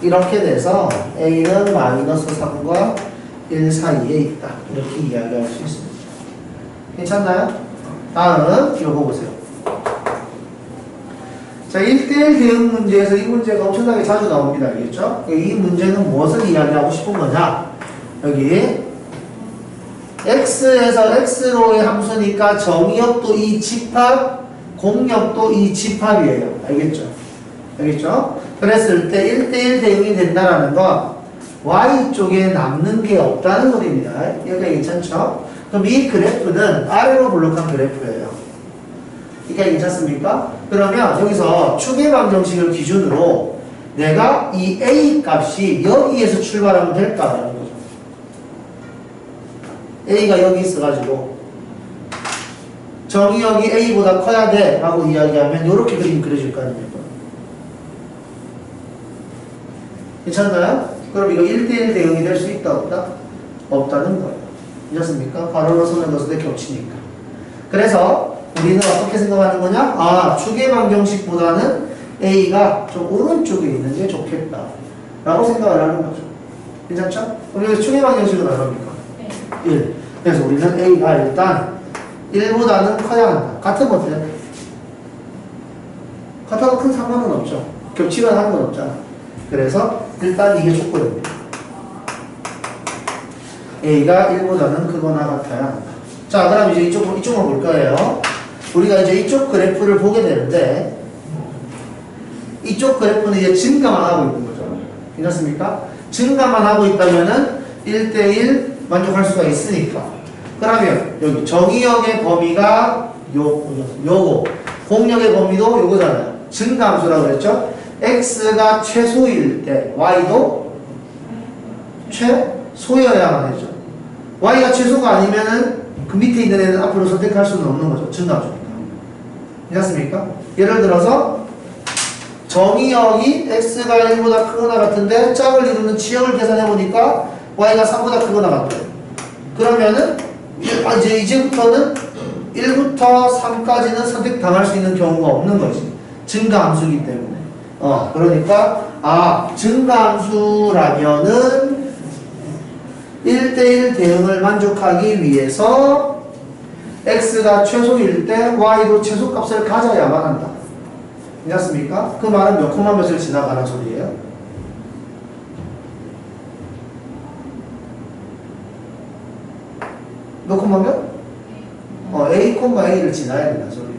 이렇게 돼서 a는 마이너스 3과 1 사이에 있다. 이렇게 이야기할 수 있습니다. 괜찮나요? 다음 이거 보세요. 자, 1대1 대응 문제에서 이 문제가 엄청나게 자주 나옵니다. 알겠죠? 이 문제는 무엇을 이야기하고 싶은 거냐? 여기 x에서 x로의 함수니까 정의역도 이 집합, 공역도 이 집합이에요. 알겠죠? 알겠죠? 그랬을 때 1대1 대응이 된다라는 건 y쪽에 남는 게 없다는 소리입니다. 여기가 괜찮죠? 그럼 이 그래프는 아래로 블록한 그래프예요. 이게 괜찮습니까? 그러면 여기서 추계방정식을 기준으로 내가 이 a 값이 여기에서 출발하면 될까라는 거죠. a가 여기 있어가지고 정의역이 a보다 커야 돼 라고 이야기하면 이렇게 그림 그려질 거 아닙니까? 괜찮나요? 그럼 이거 1대1 대응이 될 수 있다 없다? 없다는 거예요. 괜찮습니까? 가로로 선을 넣었을 때 겹치니까. 그래서 우리는 어떻게 생각하는 거냐? 아, 추계방정식보다는 a가 좀 오른쪽에 있는 게 좋겠다 라고 생각을 하는 거죠. 괜찮죠? 그럼 추계방정식은 얼마입니까? 1. 그래서 우리는 a가 일단 1보다는 커야 한다. 같으면 어때요? 같아도 큰 상관은 없죠. 겹치거나 하는 건 없잖아. 그래서 일단 이게 조건입니다. a가 1보다는 크거나 같아야 한다. 자, 그럼 이제 이쪽으로 볼 거예요. 우리가 이제 이쪽 그래프를 보게 되는데 이쪽 그래프는 이제 증가만 하고 있는 거죠. 괜찮습니까? 증가만 하고 있다면은 1대1 만족할 수가 있으니까. 그러면 여기 정의역의 범위가 요거, 공역의 범위도 요거잖아요. 증가함수라고 그랬죠? x가 최소일 때 y도 최소여야만 되죠. y가 최소가 아니면은 그 밑에 있는 애는 앞으로 선택할 수는 없는 거죠. 증가함수니까. 괜찮습니까? 예를 들어서 정의역이 x가 1보다 크거나 같은데 짝을 이루는 지역을 계산해 보니까 y가 3보다 크거나 같아요. 그러면은 이제부터는 1부터 3까지는 선택당할 수 있는 경우가 없는 거지. 증가함수이기 때문에. 그러니까 증가함수라면은 1대1 대응을 만족하기 위해서 x가 최소일 때 y도 최소값을 가져야만 한다. 괜찮습니까? 그 말은 몇 콤마 몇을 지나가는 소리예요? 몇 콤마 몇? a 콤마 a를 지나야 된다는 소리예요.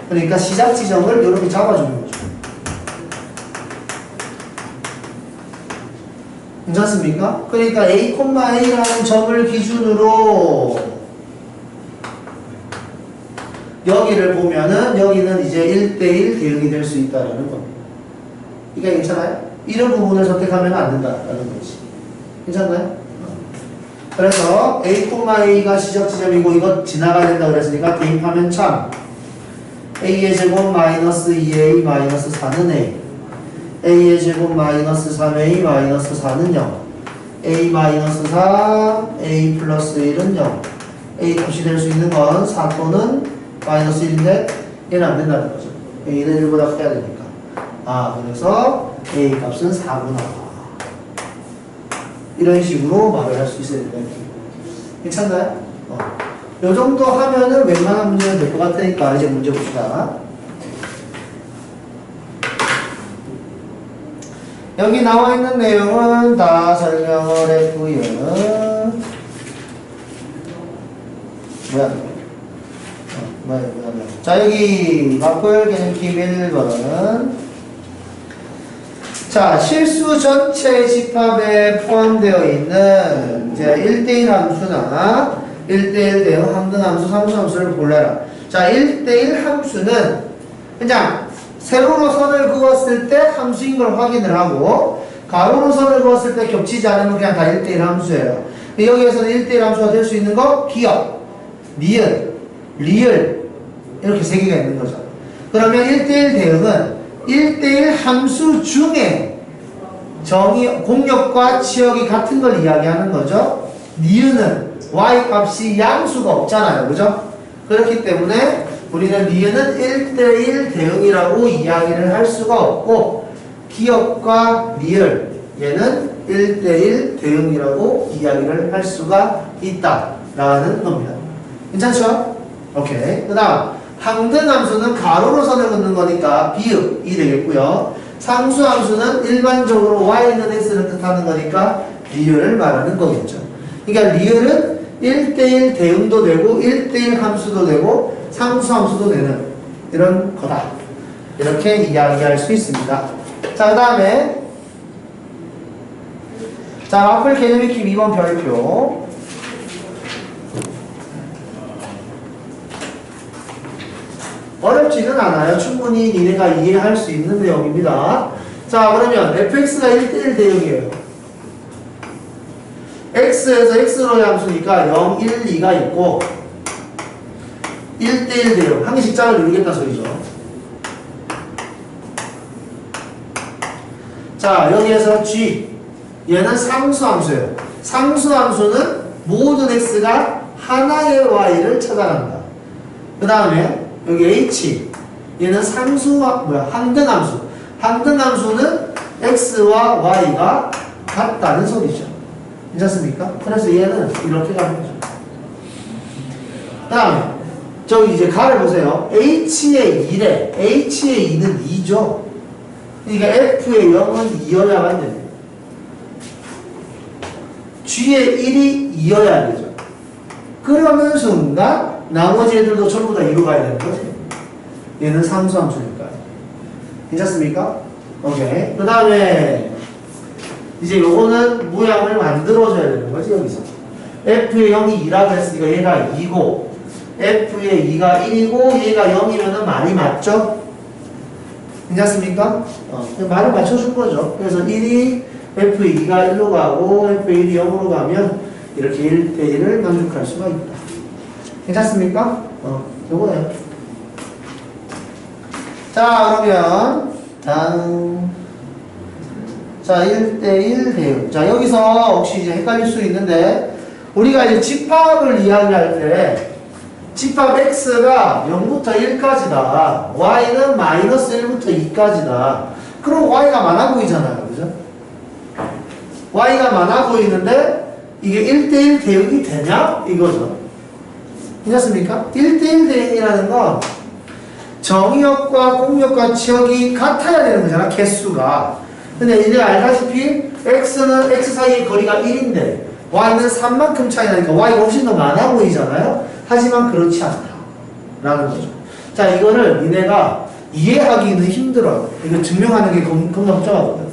그러니까 시작 지점을 이렇게 잡아주는 거죠. 괜찮습니까? 그러니까 a, a라는 점을 기준으로 여기를 보면은 여기는 이제 1대1 대응이 될 수 있다라는 겁니다. 이게 괜찮아요? 이런 부분을 선택하면 안 된다라는 거지. 괜찮나요? 그래서 a, a가 시작 지점이고 이거 지나가야 된다고 그랬으니까 대입하면 참 a의 제곱 마이너스 2a 마이너스 4는 a a의 제곱 마이너스 3a 마이너스 4는 0 a 마이너스 3 a 플러스 1은 0 a 값이 될 수 있는 건 4 또는 마이너스 1인데 얘는 안 된다는 거죠. a는 1보다 커야 되니까. 그래서 a 값은 4구나. 이런 식으로 말을 할 수 있어야 된다. 괜찮나요? 요 정도 하면은 웬만한 문제는 될 것 같으니까 이제 문제 봅시다. 여기 나와 있는 내용은 다 설명을 했고요. 뭐야. 자, 여기 바꿀 개념팀 1번. 자, 실수 전체 집합에 포함되어 있는 이제 1대1 함수나 1대1 대응 함등함수, 상수함수를 골라라. 자, 1대1 함수는 그냥 세로로 선을 그었을 때 함수인 걸 확인을 하고 가로로 선을 그었을 때 겹치지 않으면 그냥 다 1대1 함수예요. 여기에서는 1대1 함수가 될 수 있는 거 기억, 니은, 리을 이렇게 세 개가 있는 거죠. 그러면 1대1 대응은 1대1 함수 중에 공역과 치역이 같은 걸 이야기하는 거죠. 니은은 y 값이 양수가 없잖아요. 그죠? 그렇기 때문에 우리는 니은은 1대1 대응이라고 이야기를 할 수가 없고 기억과 리을 얘는 1대1 대응이라고 이야기를 할 수가 있다라는 겁니다. 괜찮죠? 오케이. 그 다음 항등함수는 가로로 선을 긋는 거니까 비읍이 되겠고요. 상수함수는 일반적으로 y는 x를 뜻하는 거니까 리을을 말하는 거겠죠. 그러니까 리을은 1대1 대응도 되고 1대1 함수도 되고 상수함수도 되는 이런 거다. 이렇게 이야기할 수 있습니다. 자, 그 다음에 자, 마플 개념 익힘 2번 별표. 어렵지는 않아요. 충분히 니네가 이해할 수 있는 내용입니다. 자, 그러면 fx가 1대1 대응이에요. x에서 x로의 함수니까 0, 1, 2가 있고 1대1 대응. 한 개씩 짝을 이루겠다 소리죠. 자, 여기에서 g. 얘는 상수함수예요. 상수함수는 모든 x가 하나의 y를 찾아간다. 그 다음에 여기 h. 얘는 항등함수. 항등함수는 x와 y가 같다는 소리죠. 괜찮습니까? 그래서 얘는 이렇게 가는 거죠. 그 다음에 저기 이제 가를 보세요. h의 2래. h의 2는 2죠. 그러니까 f의 0은 2여야만 됩니다. g의 1이 2여야 되죠. 그러는 순간 나머지 애들도 전부 다 2로 가야 되는 거지. 얘는 상수함수니까. 괜찮습니까? 오케이. 그 다음에 이제 요거는 모양을 만들어줘야 되는 거지, 여기서. f의 0이 2라고 했으니까 얘가 2고 f의 2가 1이고 얘가 0이면은 말이 맞죠? 괜찮습니까? 말을 맞춰준 거죠. 그래서 1이 f의 2가 1로 가고 f의 1이 0으로 가면 이렇게 1대1을 만족할 수가 있다. 괜찮습니까? 요거예요. 자, 그러면 다음 자, 1대1 대응. 자, 여기서 혹시 이제 헷갈릴 수 있는데 우리가 이제 집합을 이야기할 때 집합 x가 0부터 1까지다. y는 마이너스 1부터 2까지다. 그럼 y가 많아 보이잖아요. 그죠? y가 많아 보이는데 이게 1대1 대응이 되냐? 이거죠. 괜찮습니까? 1대1 대응이라는 건 정의역과 공역과 치역이 같아야 되는 거잖아. 개수가. 근데 이제 알다시피 x는 x 사이의 거리가 1인데 y는 3만큼 차이 나니까 y가 훨씬 더 많아 보이잖아요. 하지만 그렇지 않다 라는 거죠. 자, 이거를 니네가 이해하기는 힘들어요. 이거 증명하는 게 겁나 복잡하거든.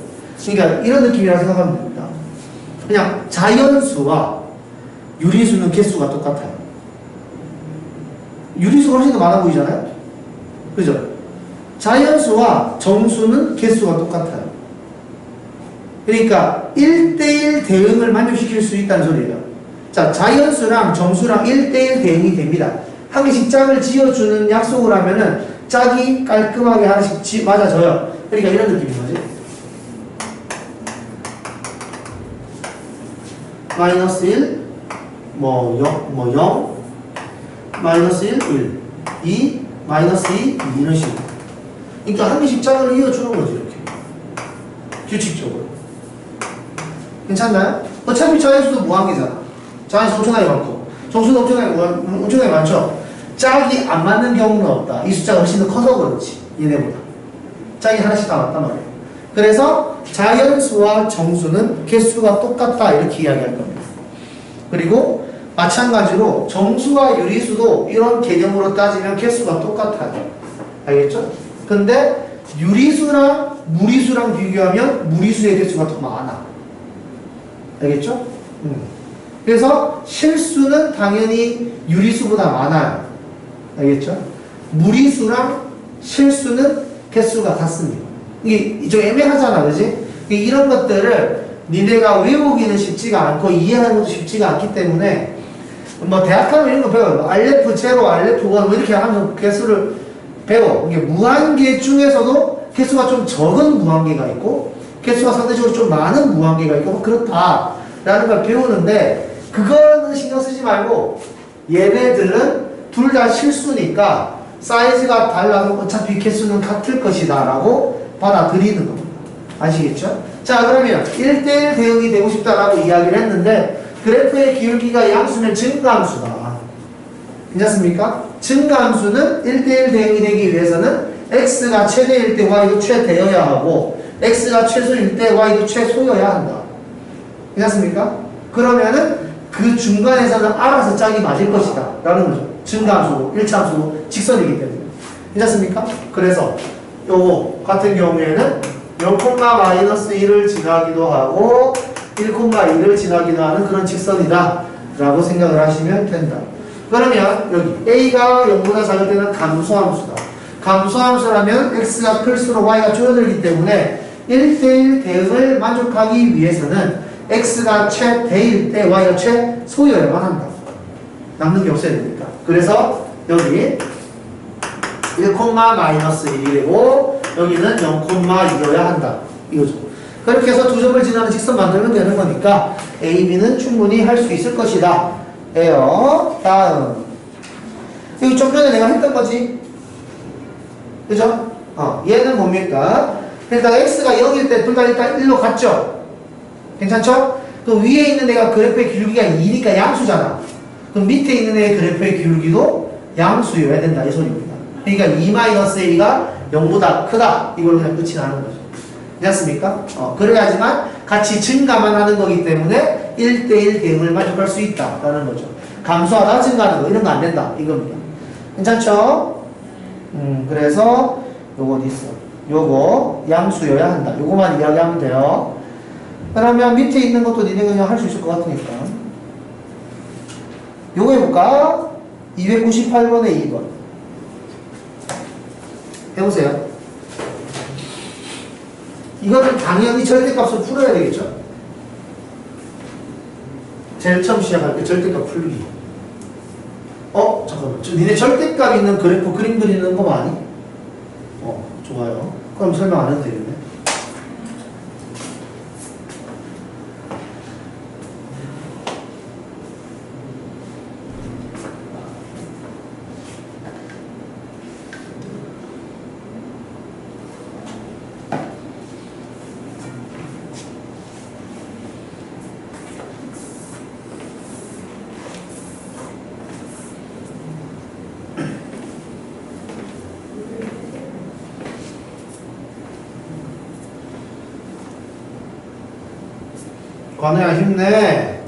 그러니까 이런 느낌이라 생각하면 됩니다. 그냥 자연수와 유리수는 개수가 똑같아요. 유리수가 훨씬 더 많아 보이잖아요. 그죠? 자연수와 정수는 개수가 똑같아요. 그러니까 1대1 대응을 만족시킬 수 있다는 소리예요. 자, 자연수랑 정수랑 1대1 대응이 됩니다. 한 개씩 짝을 지어주는 약속을 하면은 짝이 깔끔하게 하나씩 맞아져요. 그러니까 이런 느낌인 거지. 마이너스 1, 0, 마이너스 1, 1, 2, 마이너스 2, 이런 식으로. 그러니까 한 개씩 짝을 이어주는 거지, 이렇게. 규칙적으로. 괜찮나요? 어차피 자연수도 무한계잖아. 자연수 엄청나게 많고 정수도 엄청나게 많죠. 짝이 안 맞는 경우는 없다. 이 숫자가 훨씬 더 커서 그렇지. 얘네보다 짝이 하나씩 다 맞단 말이에요. 그래서 자연수와 정수는 개수가 똑같다 이렇게 이야기할 겁니다. 그리고 마찬가지로 정수와 유리수도 이런 개념으로 따지면 개수가 똑같아요. 알겠죠? 근데 유리수랑 무리수랑 비교하면 무리수의 개수가 더 많아. 알겠죠? 그래서 실수는 당연히 유리수보다 많아요. 알겠죠? 무리수랑 실수는 개수가 같습니다. 이게 좀 애매하잖아, 그지? 이런 것들을 니네가 외우기는 쉽지가 않고 이해하는 것도 쉽지가 않기 때문에 뭐 대학 가면 이런 거 배워요. RF 제로, RF 1 뭐 이렇게 하면서 개수를 배워. 이게 무한계 중에서도 개수가 좀 적은 무한계가 있고 개수가 상대적으로 좀 많은 무한계가 있고 뭐 그렇다라는 걸 배우는데 그거는 신경 쓰지 말고 얘네들은 둘 다 실수니까 사이즈가 달라도 어차피 개수는 같을 것이다 라고 받아들이는 겁니다. 아시겠죠? 자 그러면 1대1 대응이 되고 싶다라고 이야기를 했는데 그래프의 기울기가 양수면 증가함수다. 괜찮습니까? 증가함수는 1대1 대응이 되기 위해서는 x가 최대일 때 y도 최대여야 하고 x가 최소일 때 y도 최소여야 한다. 괜찮습니까? 그러면은 그 중간에서는 알아서 짝이 맞을 것이다 라는 거죠. 증가함수고 1차함수고 직선이기 때문에. 괜찮습니까? 그래서 요거 같은 경우에는 0,-1을 지나기도 하고 1,2를 지나기도 하는 그런 직선이다 라고 생각을 하시면 된다. 그러면 여기 a가 0보다 작을 때는 감소함수다. 감소함수라면 x가 클수록 y가 줄어들기 때문에 1대1 대응을 만족하기 위해서는 x가 최대일 때 y가 최소여야만 한다. 남는 게 없어야 되니까. 그래서 여기 1,-1이고 여기는 0,2여야 한다. 이거죠. 그렇게 해서 두 점을 지나는 직선 만들면 되는 거니까 A, B는 충분히 할 수 있을 것이다. 에요. 다음. 이거 좀 전에 내가 했던 거지. 그죠? 얘는 뭡니까? 일단 X가 0일 때 둘 다 일단 1로 갔죠? 괜찮죠? 그 위에 있는 애가 그래프의 기울기가 2니까 양수잖아. 그럼 밑에 있는 애의 그래프의 기울기도 양수여야 된다. 이 소리입니다. 그러니까 2-A가 0보다 크다. 이걸로 그냥 끝이 나는 거죠. 괜찮습니까? 그래야지만 같이 증가만 하는 거기 때문에 1대1 대응을 만족할 수 있다라는 거죠. 감소하다 증가하는 거 이런 거 안 된다 이겁니다. 괜찮죠? 그래서 요거 어디 있어? 요거 양수여야 한다. 요거만 이야기하면 돼요. 그러면 밑에 있는 것도 니네 그냥 할 수 있을 것 같으니까 요거 해볼까? 298번에 2번 해보세요. 이거는 당연히 절대값을 풀어야 되겠죠? 제일 처음 시작할 때 절대값 풀기. 잠깐만. 니네 절대값 있는 그래프 그림 그리는 거 많이? 좋아요. 그럼 설명 안 해도 되겠네. 관우야 힘내.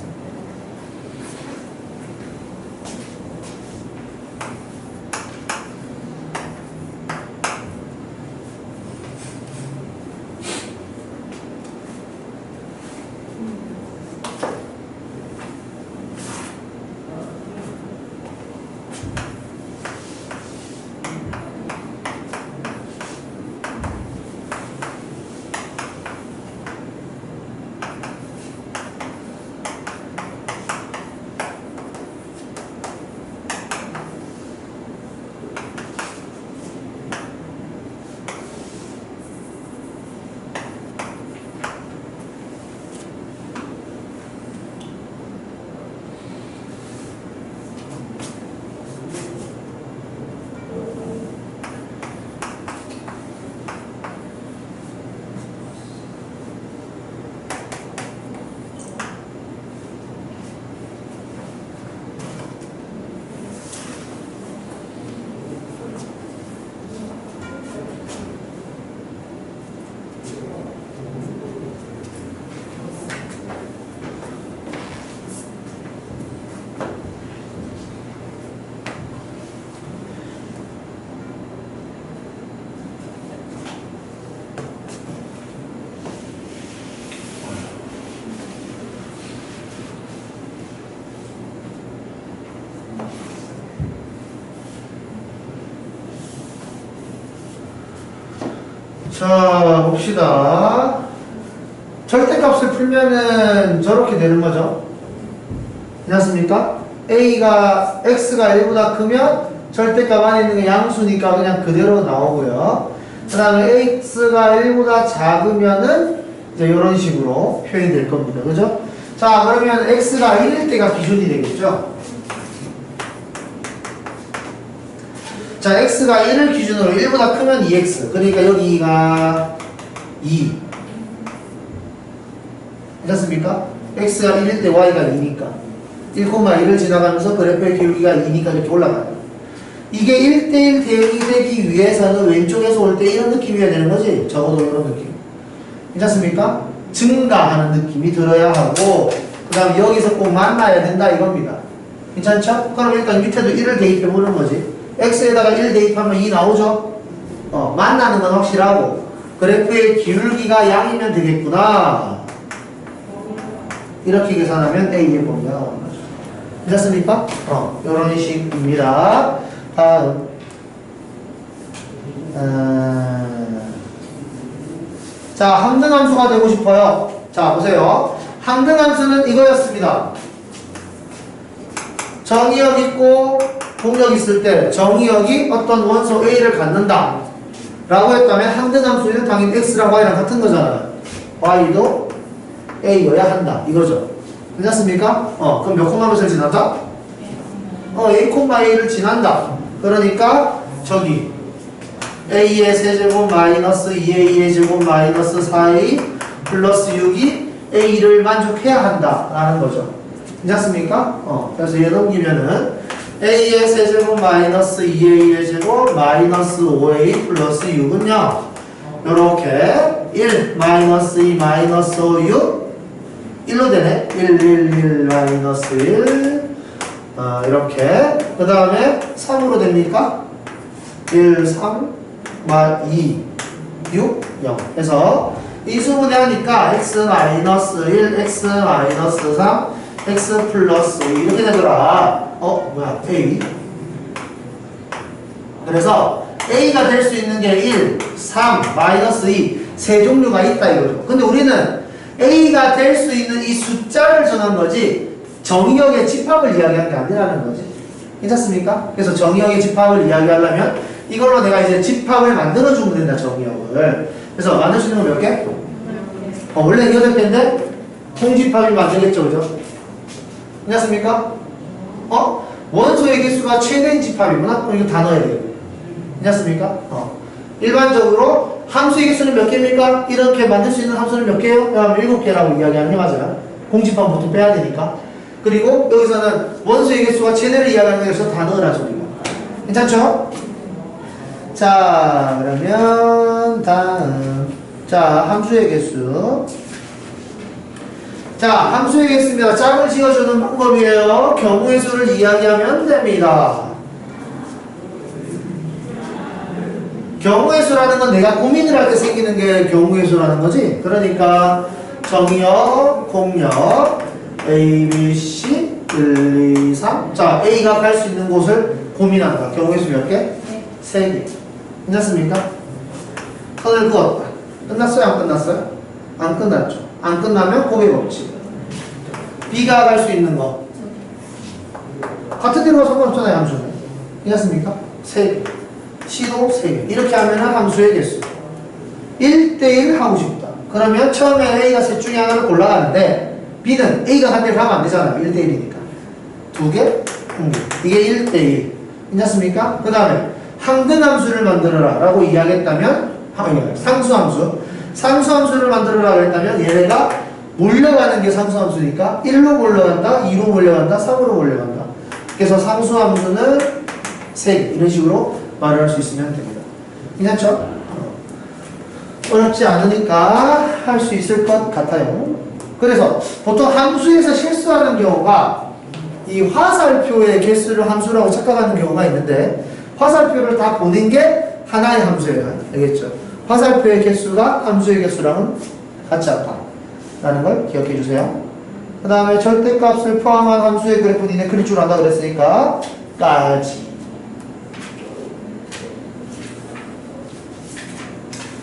자, 봅시다. 절대값을 풀면은 저렇게 되는 거죠. 괜찮습니까? A가 X가 1보다 크면 절대값 안에 있는 게 양수니까 그냥 그대로 나오고요. 그 다음에 X가 1보다 작으면은 이제 이런 식으로 표현이 될 겁니다. 그죠? 자, 그러면 X가 1일 때가 기준이 되겠죠? 자, X가 1을 기준으로 1보다 크면 2X. 그러니까 여기가 2. 괜찮습니까? X가 1일 때 Y가 2니까. 1,1을 지나가면서 그래프의 기울기가 2니까 이렇게 올라가요. 이게 1대1 대응이 되기 위해서는 왼쪽에서 올 때 이런 느낌이어야 되는 거지. 적어도 이런 느낌. 괜찮습니까? 증가하는 느낌이 들어야 하고, 그 다음에 여기서 꼭 만나야 된다 이겁니다. 괜찮죠? 그럼 일단 밑에도 1을 대입해보는 거지. X에다가 1 대입하면 2 나오죠? 만나는 건 확실하고, 그래프의 기울기가 양이면 되겠구나. 이렇게 계산하면 A의 범위가 나오는 거죠. 괜찮습니까? 이런 식입니다. 다음. 자, 항등함수가 되고 싶어요. 자, 보세요. 항등함수는 이거였습니다. 정의역 있고 동력 있을 때 정의역이 어떤 원소 A를 갖는다 라고 했다면 항등함수는 당연히 X랑 Y랑 같은 거잖아요. Y도 A여야 한다 이거죠. 괜찮습니까? 그럼 몇 콤마롯을 지나다? A, A를 지난다. 그러니까 저기 A의 세제곱 마이너스 2A의 제곱 마이너스 4A 플러스 6이 A를 만족해야 한다 라는 거죠. 괜찮습니까? 그래서 얘 넘기면은 A의 세제곱 마이너스 2A의 제곱 마이너스 5A 플러스 6은요 요렇게 1 마이너스 2 마이너스 5 6 1로 되네. 1 1 1 마이너스 1 이렇게 그 다음에 3으로 됩니까? 1 3 2 6 0 해서 이수분해 하니까 x 마이너스 1 x 마이너스 3 x 플러스 2 이렇게 되더라. 뭐야 A. 그래서 A가 될 수 있는 게 1 3 마이너스 2 세 종류가 있다 이거죠. 근데 우리는 A가 될 수 있는 이 숫자를 정한 거지 정의역의 집합을 이야기한 게 아니라는 거지. 괜찮습니까? 그래서 정의역의 집합을 이야기하려면 이걸로 내가 이제 집합을 만들어주면 된다, 정의역을. 그래서 만들 수 있는 건 몇 개? 원래 8개인데 통집합이 만들겠죠, 그죠? 괜찮습니까? 원소의 개수가 최대인 집합이구나? 그럼 이거 다 넣어야 돼요. 괜찮습니까? 일반적으로 함수의 개수는 몇 개입니까? 이렇게 만들 수 있는 함수는 몇 개예요? 7개라고 이야기하는 게 맞아요. 공집합 보통 빼야 되니까. 그리고 여기서는 원소의 개수가 최대를 이야기하는 거에서 다 넣으라 소리가. 괜찮죠? 자, 그러면 다음. 자, 함수의 개수. 자, 함수의 개수입니다. 짝을 지어주는 방법이에요. 경우의 수를 이야기하면 됩니다. 경우의 수라는 건 내가 고민을 할 때 생기는 게 경우의 수라는 거지. 그러니까 정의역, 공역, A, B, C, 1, 2, 3. 자, A가 갈 수 있는 곳을 고민한다. 경우의 수 몇 개? 3개. 괜찮습니까? 선을 그었다. 끝났어요? 안 끝났어요? 안 끝났죠. 안 끝나면 고백 없지. B가 갈 수 있는 거. 같은 데로 상관없잖아요, 함수는. 괜찮습니까? 3개. C도 3개. 이렇게 하면 함수의 개수. 1대1 하고 싶다. 그러면 처음에 A가 셋 중에 하나를 골라가는데 B는 A가 간 데를 가면 안 되잖아요. 1대1이니까. 2개? 1개. 이게 1대1. 괜찮습니까? 그 다음에 항등함수를 만들어라 라고 이야기했다면 상수함수. 상수함수를 만들어라 했다면 얘네가 몰려가는 게 상수함수니까 1로 몰려간다, 2로 몰려간다, 3으로 몰려간다. 그래서 상수함수는 3개. 이런 식으로 말을 할 수 있으면 됩니다. 괜찮죠? 어렵지 않으니까 할 수 있을 것 같아요. 그래서 보통 함수에서 실수하는 경우가 이 화살표의 개수를 함수라고 착각하는 경우가 있는데 화살표를 다 보는 게 하나의 함수예요. 알겠죠? 화살표의 개수가 함수의 개수랑은 같지 않다라는 걸 기억해 주세요. 그 다음에 절대값을 포함한 함수의 그래프 니네 그릴 줄 안다 그랬으니까 까지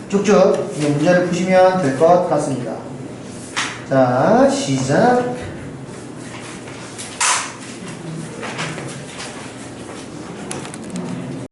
쭉쭉 이 문제를 푸시면 될 것 같습니다. 자, 시작.